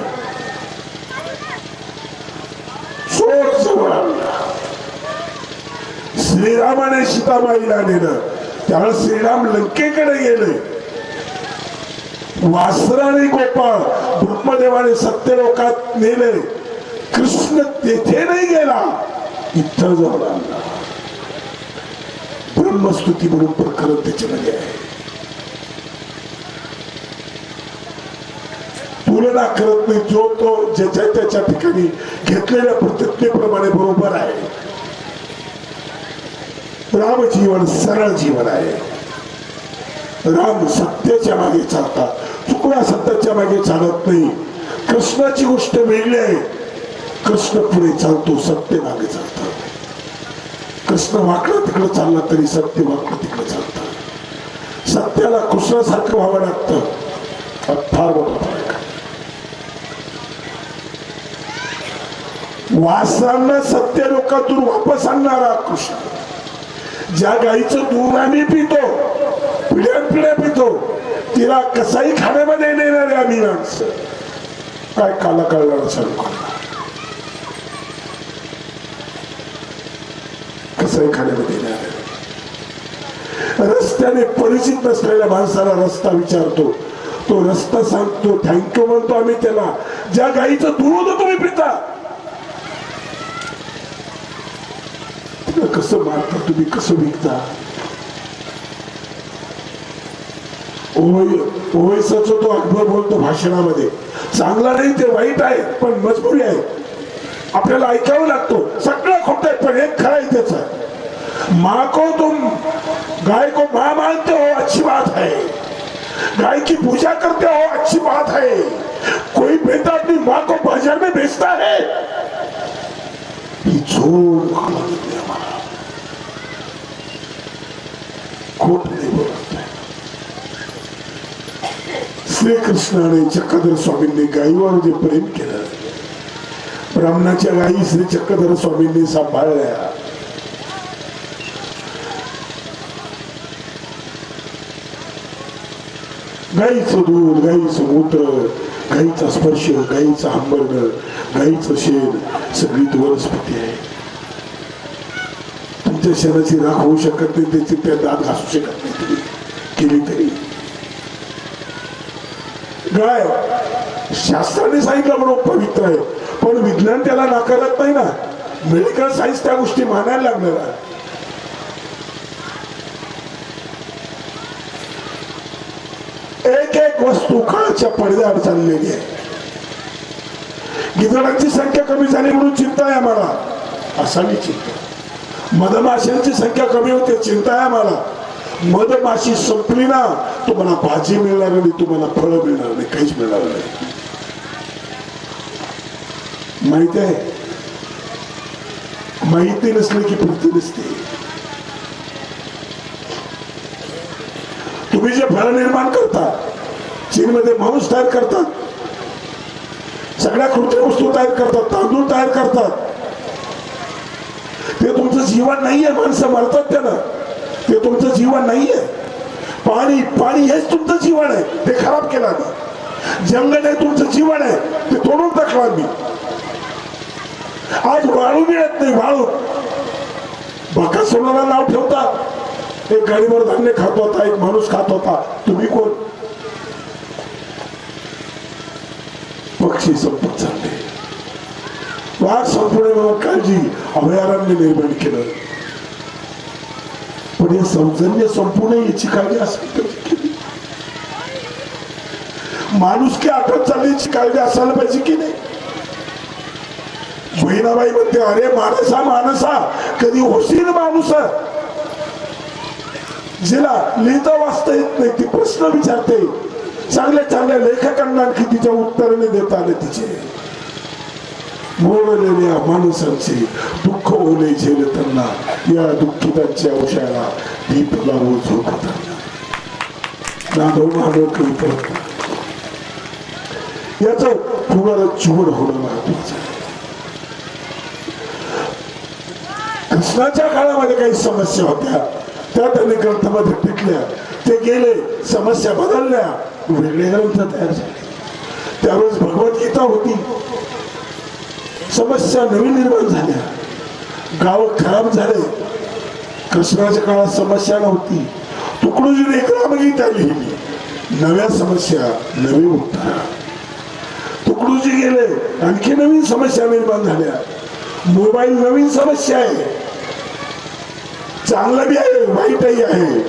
चोर जवळ आणला. श्रीरामाने सीतामाईला नेलं. त्यावेळेस श्रीराम लंकेकडे गेले. वासराने गोपाळ ब्रह्मदेवाने सत्यलोकात नेले. कृष्ण तेथे नाही गेला, इथं जाऊन आणला. ब्रह्मस्तुती म्हणून प्रकरण त्याच्यामध्ये आहे. तुलना करत नाही. जो तो ज्याच्या त्याच्या ठिकाणी घेतलेल्या प्रतिज्ञेप्रमाणे बरोबर आहे. राम जीवन सरळ जीवन आहे. राम सत्याच्या मागे चालतात. चुकला सत्याच्या मागे चालत नाही. कृष्णाची गोष्ट वेगळी आहे. कृष्ण पुढे चालतो, सत्य मागे चालतात. कृष्ण वाकडं तिकडं चालला तरी सत्य वाकडं तिकडं चालतं. सत्याला कृष्णासारखं व्हावं लागतं. फार मोठा फरक आहे. वासरांना सत्य लोकातून वापस आणणारा कृष्ण. ज्या गाईचं दूध आम्ही पितो, पिढ्या पितो, तिला कसाही खाण्यामध्ये नेणारे आम्ही माणसं. काय काला कळणार लोकांना कसाही खाण्यामध्ये नेणारे. रस्त्याने परिचित नसलेल्या माणसाला रस्ता विचारतो, तो रस्ता सांगतो, थँक्यू म्हणतो आम्ही त्याला. ज्या गाईचं दूध तुम्ही पिता कसं मारता तुम्ही, कसं विकता. ओवैसाचा तो अकबर बोलतो भाषणामध्ये, चांगला नाही ते वाईट आहे पण मजबुरी आहे, आपल्याला ऐकावं लागतो. सगळं खोट आहे पण एक खरं आहे त्याचं. माँ को तुम गाय को माँ मानते हो अच्छी बात है, गाय की पूजा करते हो अच्छी बात है. कोई बेटा अपनी माँ को बाजार में बेचता है, झूठ खोट नाही बोलत. श्रीकृष्णाने चक्रधर स्वामींनी गायीवर जे प्रेम केलं, ब्राह्मणाच्या गायी श्री चक्रधर स्वामींनी सांभाळल्या. गाईचं दूध, गाईचं मूत्र, गाईचा स्पर्श, गाईचा हंबरड, गाईचं शेण, सगळी वनस्पती आहे. तुमच्या शेणाची राख होऊ शकत नाही, त्याची त्या दात घासू शकत नाही तुम्ही केली तरी. गाय शास्त्राने सांगितलं म्हणून पवित्र आहे, पण विज्ञान त्याला नाकारत नाही ना. मेडिकल सायन्स त्या गोष्टी मानायला लागणार आहे. एक एक वस्तू काळाच्या पडद्यावर चाललेली आहे. गिधाडांची संख्या कमी झाली म्हणून चिंता आहे आम्हाला, असावी चिंता. मधमाशांची संख्या कमी होते, चिंता आहे आम्हाला. मधमाशी संपली ना, तुम्हाला भाजी मिळणार नाही, तुम्हाला फळं मिळणार नाही, काहीच मिळणार नाही. माहिती आहे, माहिती नसली की पूर्ती नसते. तुम्ही जे फळ निर्माण करता, चीनमध्ये मांस तयार करतात, सगळ्या कृत्रिम वस्तू तयार करतात, तांदूळ तयार करतात. ते तुमचं जीवन नाहीये. माणसं मरतात त्यानं, ते तुमचं जीवन नाहीये. पाणी पाणी हेच तुमचं जीवन आहे, ते खराब केलं मी. जंगल हे तुमचं जीवन आहे, ते तोडून टाकलं मी. आज वाळू मिळत नाही. वाळू बकासुराला नाव ठेवतात. एक गाडीवर धान्य खात होता, एक माणूस खात होता. तुम्ही कोण? पक्षी संपत चालले. वाघ संपणे म्हणून काळजी अभयारण्य निर्माण केलं, पण हे सौजन्य संपू नये याची काळजी असेल. माणुसकी आठवत चालण्याची काळजी असायला पाहिजे की नाही. बहिणाबाई म्हणते अरे माणसा माणसा कधी होशील माणूस. जिला लिहिता वाचता येत नाही ती प्रश्न विचारते. चांगल्या चांगल्या लेखकांना आणखी तिच्या उत्तराने देता आले. तिचे मोडलेल्या माणसांचे दुःख ओले झेलताना या दुःखितांच्या औषधाला दीप लावून झोपताना याच फुगाला चिवड होणं महत्वाचं. कृष्णाच्या काळामध्ये काही समस्या होत्या त्या त्यांनी ग्रंथामध्ये टिकल्या. ते गेले, समस्या बदलल्या, वेगळे ग्रंथ तयार झाले. त्यावेळेस भगवद्गीता होती, समस्या नवीन निर्माण झाल्या, गाव खराब झाले. कृष्णाच्या काळात समस्या नव्हती. तुकडोजीने ग्रामगीता लिहिली, नव्या समस्या नवी उत्तर. तुकडोजी गेले, आणखी नवीन समस्या निर्माण झाल्या. मोबाईल नवीन समस्या आहे, चांगला बी आहे वाईटही आहे.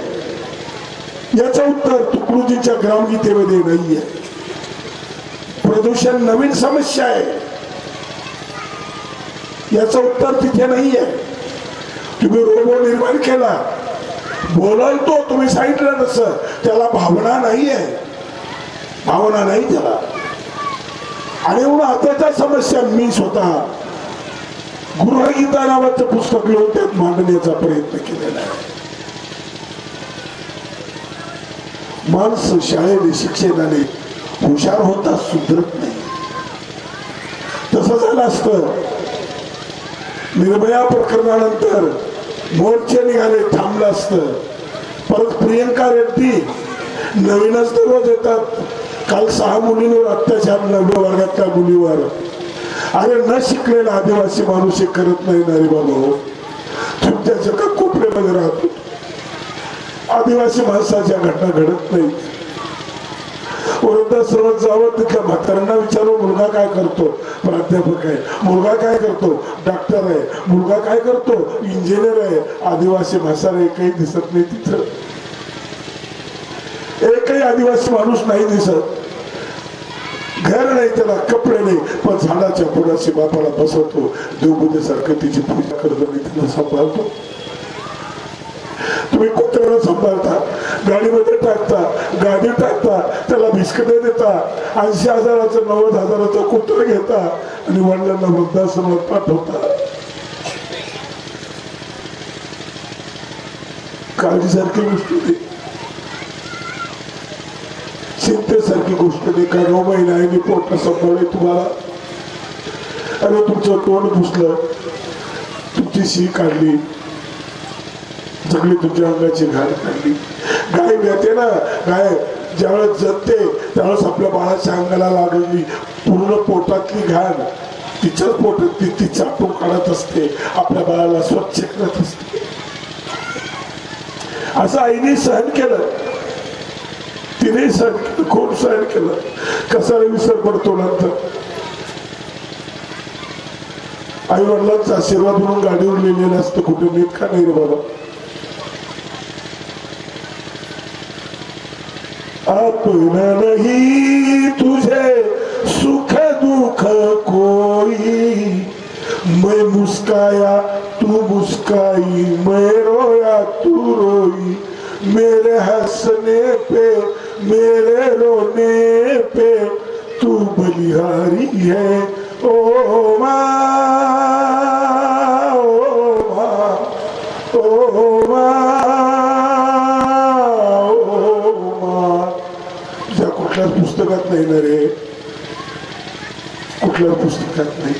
याचं उत्तर तुकडोजीच्या ग्रामगीतेमध्ये नाहीये. प्रदूषण नवीन समस्या आहे, याचं उत्तर तिथे नाहीये. तुम्ही रोबो निर्माण केला, बोलतो तुम्ही सांगितलं तसं, त्याला भावना नाहीये, भावना नाही त्याला. आणि म्हणून आताच्या समस्या मी स्वतः गृहगीता नावाचं पुस्तक लिहून त्यात मांडण्याचा प्रयत्न केलेला आहे. माणसं शाळेने शिक्षणाने हुशार होता सुधरत नाही. तसं झालं असतं निर्भया प्रकरणानंतर मोर्चे निघाले, थांबलं असतं. परत प्रियंका रेड्डी नवीनच दररोज येतात. काल 6 मुलींवर अत्याचार 9व्या वर्गातल्या मुलीवर. अरे न शिकलेला आदिवासी माणूस हे करत नाही ना रे बाबा. तुमच्या जगात कोपऱ्यामध्ये राहतो, आदिवासी माणसाच्या घटना घडत नाही. वृद्धाश्रमात जावं, तिथल्या म्हाताऱ्यांना विचारू मुलगा काय करतो, प्राध्यापक आहे. मुलगा काय करतो, डॉक्टर आहे. मुलगा काय करतो, इंजिनियर आहे. आदिवासी म्हातारा एकही दिसत नाही तिथं. एकही आदिवासी माणूस नाही दिसत. घर नाही त्याला, कपडे नाही, पण झाडाच्या पुढाशी बापाला बसवतो. देवबुद्धीसारखं तिची पूजा करतो, तिला सांभाळतो. तुम्ही कुत्र्याला सांभाळता, गाडीमध्ये टाकता, गाडी टाकता, त्याला बिस्किटे देता, 80,000चं 90,000चं कुत्र घेता आणि वडिलांना वृद्धाश्रमात पाठवता. काळजीसारखी गोष्ट नाही, चिंतेसारखी गोष्ट नाही. का 9 महिने आहे मी पोट सांभाळले तुम्हाला. अरे तुमचं तोंड पुसलं, तुमची शी काढली, सगळी तुमच्या अंगाची घाण काढली. गाय मिळते ना, गाय ज्यावेळेस जगते त्यावेळेस आपल्या बाळाच्या अंगाला लागली पूर्ण पोटातली घाण तिच्याच पोटात ती चाटून काढत असते, आपल्या बाळाला स्वच्छ करत असते. असं आईने सहन केलं, तिने सहन केलं, खूप सहन केलं. कसा विसर पडतो नंतर. आई वडिलांचा आशीर्वाद म्हणून गाडीवर लिहिलेलं असतं, कुठे नीट का नाही रे बाबा. अपना नहीं तुझे सुख दुख कोई, मैं मुस्काया तू मुस्काई, मैं रोया तू रोई. मेरे हंसने पे मेरे रोने पे तू बलिहारी है. ओ माँ, ओ माँ, ओ माँ, ओ माँ. तुझ्या कुठल्याच पुस्तकात नाही ना रे, कुठल्या पुस्तकात नाही.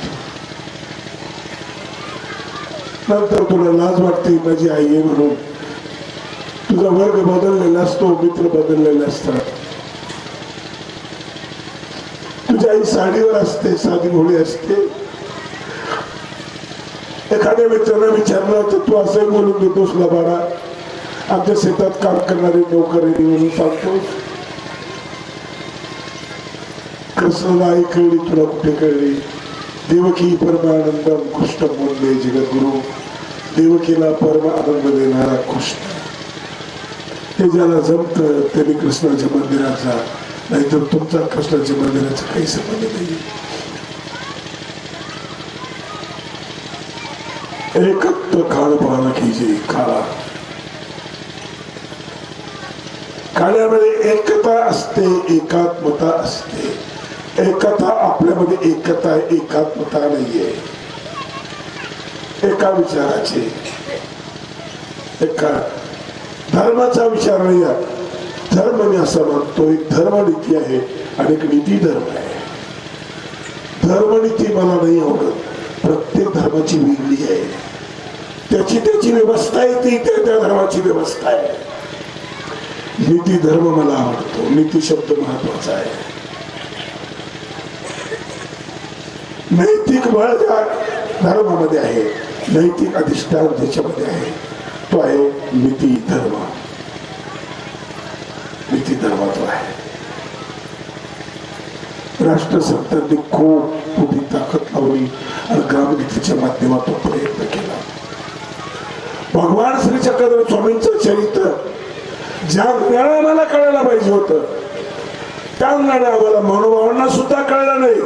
नंतर तुला लाज वाटते माझी आई आहे म्हणून. तुझा वर्ग बदललेला असतो, मित्र बदललेले असतात. तुझी आई साडीवर असते, साधी भोळी असते. एखाद्या मित्राने विचारलं तर तू असंही बोलून देतोस ना बाळा, आमच्या शेतात काम करणारे नोकरी म्हणून सांगतोस. कृष्णाला आई कळली, तुला कुठे कळली. देवकी परमानंदम कृष्ण बोलले जगद्गुरु. देवकीला परम आनंद देणारा कृष्ण. ते ज्याला जमतं त्यांनी कृष्णाच्या मंदिरात जा, नाहीतर तुमचा कष्टाच्या मंदिराचा काही संबंध नाही. एकत्र खाणं कीजिए खाला. खाण्यामध्ये एकता असते, एकात्मता असते. एकता आपल्यामध्ये एकता आहे, एकात्मता नाहीये. एका विचाराचे, एका धर्माचा विचार नाही आहे. धर्म मी असं म्हणतो, एक धर्मनीती आहे आणि एक नीती धर्म आहे. धर्मनीती मला नाही आवडत. प्रत्येक धर्माची वेगळी आहे, त्याची त्याची व्यवस्था आहे, ती त्या धर्माची व्यवस्था आहे. नीती धर्म मला आवडतो. नीती शब्द महत्वाचा आहे. नैतिक बळ ज्या धर्मामध्ये आहे, नैतिक अधिष्ठान ज्याच्यामध्ये आहे, तो आहे नीती धर्म. नीती धर्माचा आहे. राष्ट्रसंतांनी खूप मोठी ताकद लावली आणि ग्रामनीतीच्या माध्यमातून प्रयत्न केला. भगवान श्री चक्रधर स्वामींचं चरित्र ज्या ज्ञान आम्हाला कळायला पाहिजे होतं, त्या ज्ञान आम्हाला महानुभावांना सुद्धा कळलं नाही.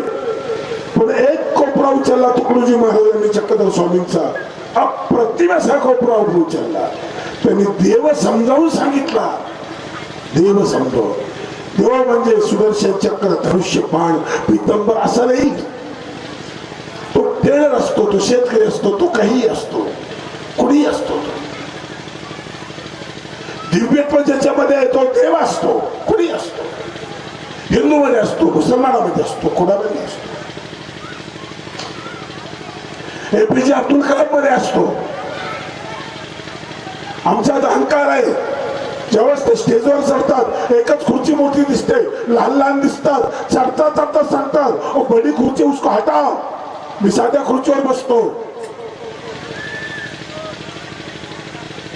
पण एक कोपरा उचलला तुकडोजी महाराजांनी चक्रधर स्वामींचा, अप्रतिम असा कोपरा उचलला. त्यांनी देव समजावून सांगितला. देव समजाव. देव म्हणजे सुदर्शन चक्र, धनुष्य, बाण, पितंबर असं नाही. तो टेलर असतो, तो शेतकरी असतो, तो काही असतो, कुणी असतो. दिव्यत्व ज्याच्यामध्ये आहे तो देव असतो, कुणी असतो. हिंदू मध्ये असतो, मुसलमानामध्ये असतो, कोणामध्ये असतो. APJ अब्दुल कलाम मध्ये असतो. आमच्यात अहंकार आहे. ज्यावेळेस ते स्टेजवर चढतात, एकच खुर्ची मोठी दिसते, लहान लहान दिसतात, चढता चढता सांगतात, बडी खुर्ची उसको हटाव, मी साध्या खुर्चीवर बसतो.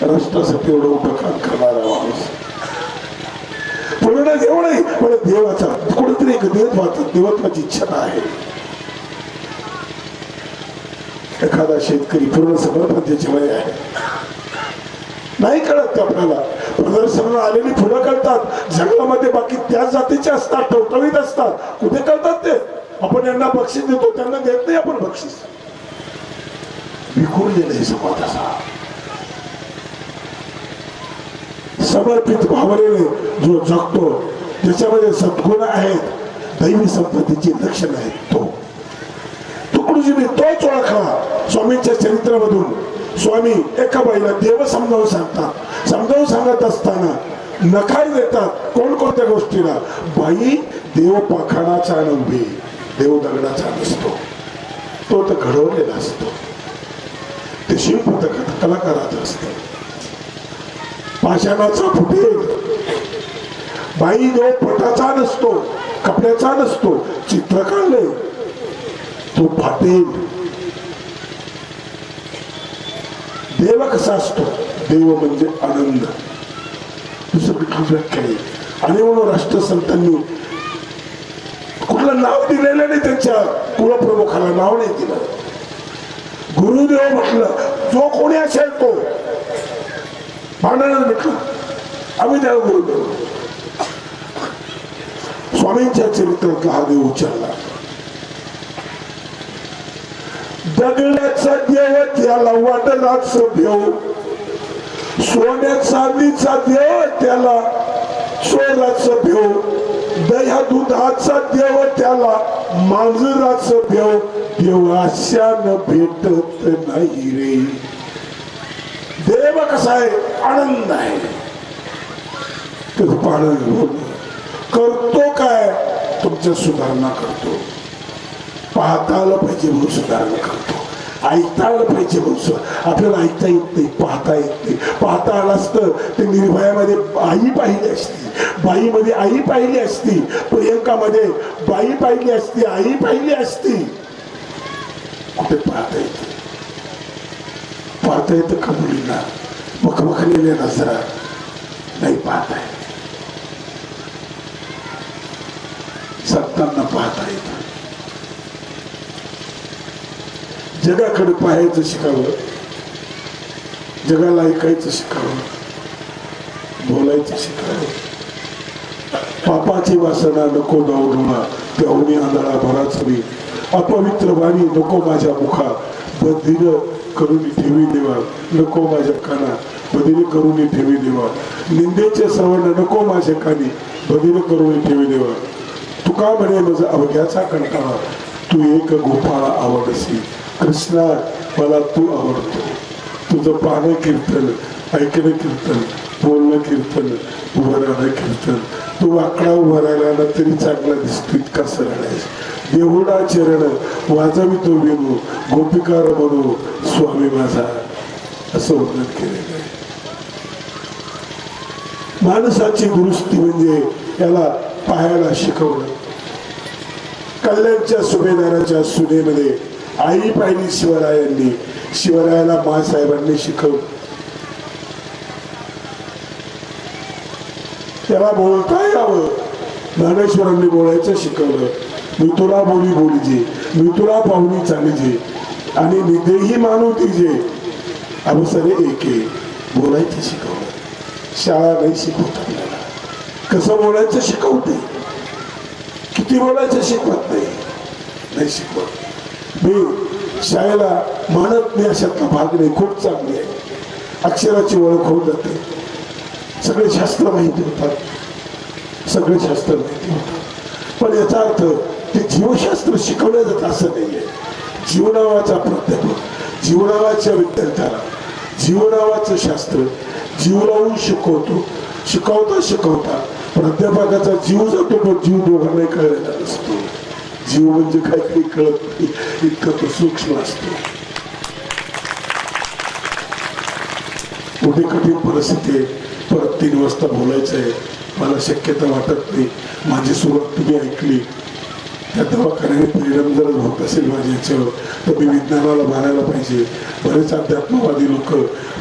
राष्ट्रासाठी एवढं मोठं काम करणारा माणूस पूर्ण देव नाही, पण देवाचा कुठेतरी एक देवत्वाची इच्छा आहे. एखादा शेतकरी पूर्ण समर्पण त्याच्यामध्ये आहे, नाही कळत आपल्याला. प्रदर्शनाला आलेली फुलं कळतात जंगलामध्ये, बाकी त्याच जातीचे असतात, टवटवीत असतात. कुठे कळतात ते? आपण यांना बक्षीस देतो, त्यांना देत नाही आपण बक्षीस. विखुरलेला हे समाज असा समर्पित भावनेने जो जगतो, ज्याच्यामध्ये सद्गुण आहेत, दैवी संपत्तीची लक्षण आहेत, तो तुकडोजीने तोच ओळखला स्वामींच्या चरित्रामधून. स्वामी एका बाईला देव समजावून सांगतात. समजावून सांगत असताना नकार देतात कोणकोणत्या गोष्टीला. बाई देव पाखाडाचा नव्हे, देव दगडाचा नसतो, तो तर घडवलेला असतो. ते शिल्प कलाकाराचं असतं. पाषाणाचा फुटेल. बाई देव पटाचा नसतो, कपड्याचा नसतो. चित्र काढले तो फाटेल. देव कसा असतो? देव म्हणजे आनंद, दुसरं कुठली व्याख्या नाही. आणि म्हणून राष्ट्रसंतांनी कुठलं नाव दिलेलं नाही, त्यांच्या कुलप्रमुखाला नाव नाही दिलं. गुरुदेव म्हटलं, जो कोणी असेल तो. भांडणच म्हटलं, आम्ही त्याला गुरुदेव. स्वामींच्या चरित्रातला हा देव उचलला. दगडाचा देव त्याला वाटलाच भेव, सोन्या चांदीचा देव त्याला चोराच भेव, दह्या दुधाचा देव त्याला मांजराच भेव. देव आशान भेटत नाही रे. देव कसा आहे? आनंद आहे. पालन करतो काय? तुमच्या सुधारणा करतो. पाहता आलं पाहिजे म्हणून सुधारणा करतो. ऐकता आलं पाहिजे म्हणून. आपल्याला ऐकता येत नाही, पाहता येत नाही. पाहता आलं असतं ते निर्भयामध्ये आई पाहिली असती, बाईमध्ये आई पाहिली असती, प्रियंकामध्ये बाई पाहिली असती, आई पाहिली असती. कुठे पाहता येते? पाहता येतं का मुलींना? मखमखलेल्या नजरा नाही पाहता येत. संतांना पाहता येतं. जगाकडे पाहायचं शिकावं, जगाला ऐकायचं शिकावं, बोलायचं शिकावं. पापा पापाची वासना नको दावडोना त्याहून आंधळा भराच मी अपवित्र वाणी नको माझ्या मुखा बधीर करून ठेवी देवा नको माझ्या काना बधीर करून ठेवी देवा निंदेचे श्रवण नको माझ्या कानी बधीर करून ठेवी देवा तुका म्हणे माझा अवघ्याचा कंटाळा तू एक गोपाळा आवडसी कृष्णा मला तू आवडतो तुझं पाहणं कीर्तन ऐकणं कीर्तन बोलणं कीर्तन उभं राहणं कीर्तन तू वाकडा उभा राहिला तरी चांगला दिसतो इतका सरळ आहेस देहुडा चरण वाजवितो विनू गोपिकार म्हणू स्वामी माझा असं वर्णन केलेलं आहे. माणसाची दुरुस्ती म्हणजे याला पाहायला शिकवणं. कल्याणच्या सुभेदाराच्या सुनेमध्ये आई पाहिली शिवरायांनी शिवरायाला मासाहेबांनी शिकवलं. त्याला बोलता यावं ज्ञानेश्वरांनी बोलायचं शिकवलं. मी तुला बोली बोलीजे मी तुला पाहुणी चालीजे आणि निधेही मानू तिजे अवसरे एके बोलायचं शिकवलं. शाळा नाही शिकवत आपल्याला कसं बोलायचं शिकवते किती बोलायचं शिकवत नाही शिकवत. मी शाळेला मानत नाही अशातला भाग नाही खूप चांगली आहे. अक्षराची ओळख होऊन जाते सगळे शास्त्र माहिती होतात सगळे शास्त्र माहिती होतात पण याचा अर्थ ते जीवशास्त्र शिकवलं जात असं नाहीये. जीवनावाचा प्राध्यापक जीवनावाच्या विद्यार्थ्याला जीवनावाचं शास्त्र जीव लावून शिकवतो. शिकवता प्राध्यापकाचा जीव जातो पण जीव दोघांनाही कळलेला नसतो. जीव म्हणजे काहीतरी कळत नाही इतकं तो सूक्ष्म असतो. मोठी कठीण परिस्थिती आहे. परत 3 वाजता बोलायचं आहे. मला शक्यता वाटत नाही. माझी सुरुवात तुम्ही ऐकली त्या दवाखान्याने परिणाम जर होत असेल माझ्या याच्यावर तर मी विज्ञानाला मारायला पाहिजे. बरेच अध्यात्मवादी लोक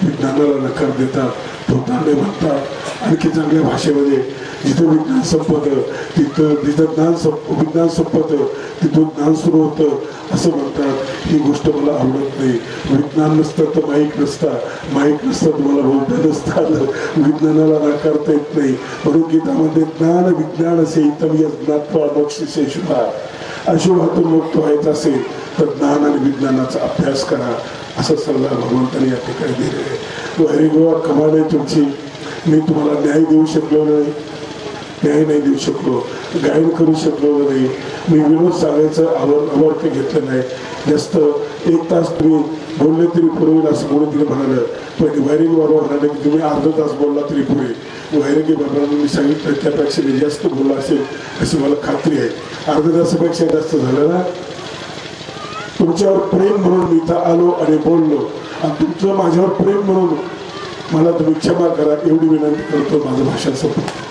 विज्ञानाला नकार देतात धोतांडे म्हणतात. आणखी चांगल्या भाषेमध्ये जिथं विज्ञान संपतं तिथं विज्ञान संपतं तिथून ज्ञान सुरू होतं असं म्हणतात. ही गोष्ट मला आवडत नाही. विज्ञान नसतं तर माईक नसतं तुम्हाला बोलता नसतं आलं. विज्ञानाला नाकारता येत नाही. म्हणून गीतामध्ये ज्ञान विज्ञान असे ज्ञात्वा बक्षिसेशुभा अशुभातून मुक्त व्हायचं असेल तर ज्ञान आणि विज्ञानाचा अभ्यास करा असं सल्ला भगवंतांनी या ठिकाणी दिलेला आहे. व्हेरी गुड कमाल आहे तुमची. मी तुम्हाला न्याय देऊ शकलो नाही न्याय नाही देऊ शकलो गायन करू शकलो नाही. मी विनोद सांगायचं आवडतं घेतलं नाही. जास्त 1 तास तुम्ही बोलले तरी पुरेल असं म्हणून तिने म्हणालं. पण वैरिंग बाबा म्हणाले की तुम्ही अर्धा तास बोलला तरी पुरे. वैरिंगी बाबांना मी सांगितलं त्यापेक्षा मी जास्त बोलला असेल अशी मला खात्री आहे. अर्धा तासापेक्षा जास्त झालं ना. तुमच्यावर प्रेम म्हणून मी इथं आलो आणि बोललो आणि तुमचं माझ्यावर प्रेम म्हणून मला तुम्ही क्षमा करा एवढी विनंती करतो. माझं भाषण संपलं.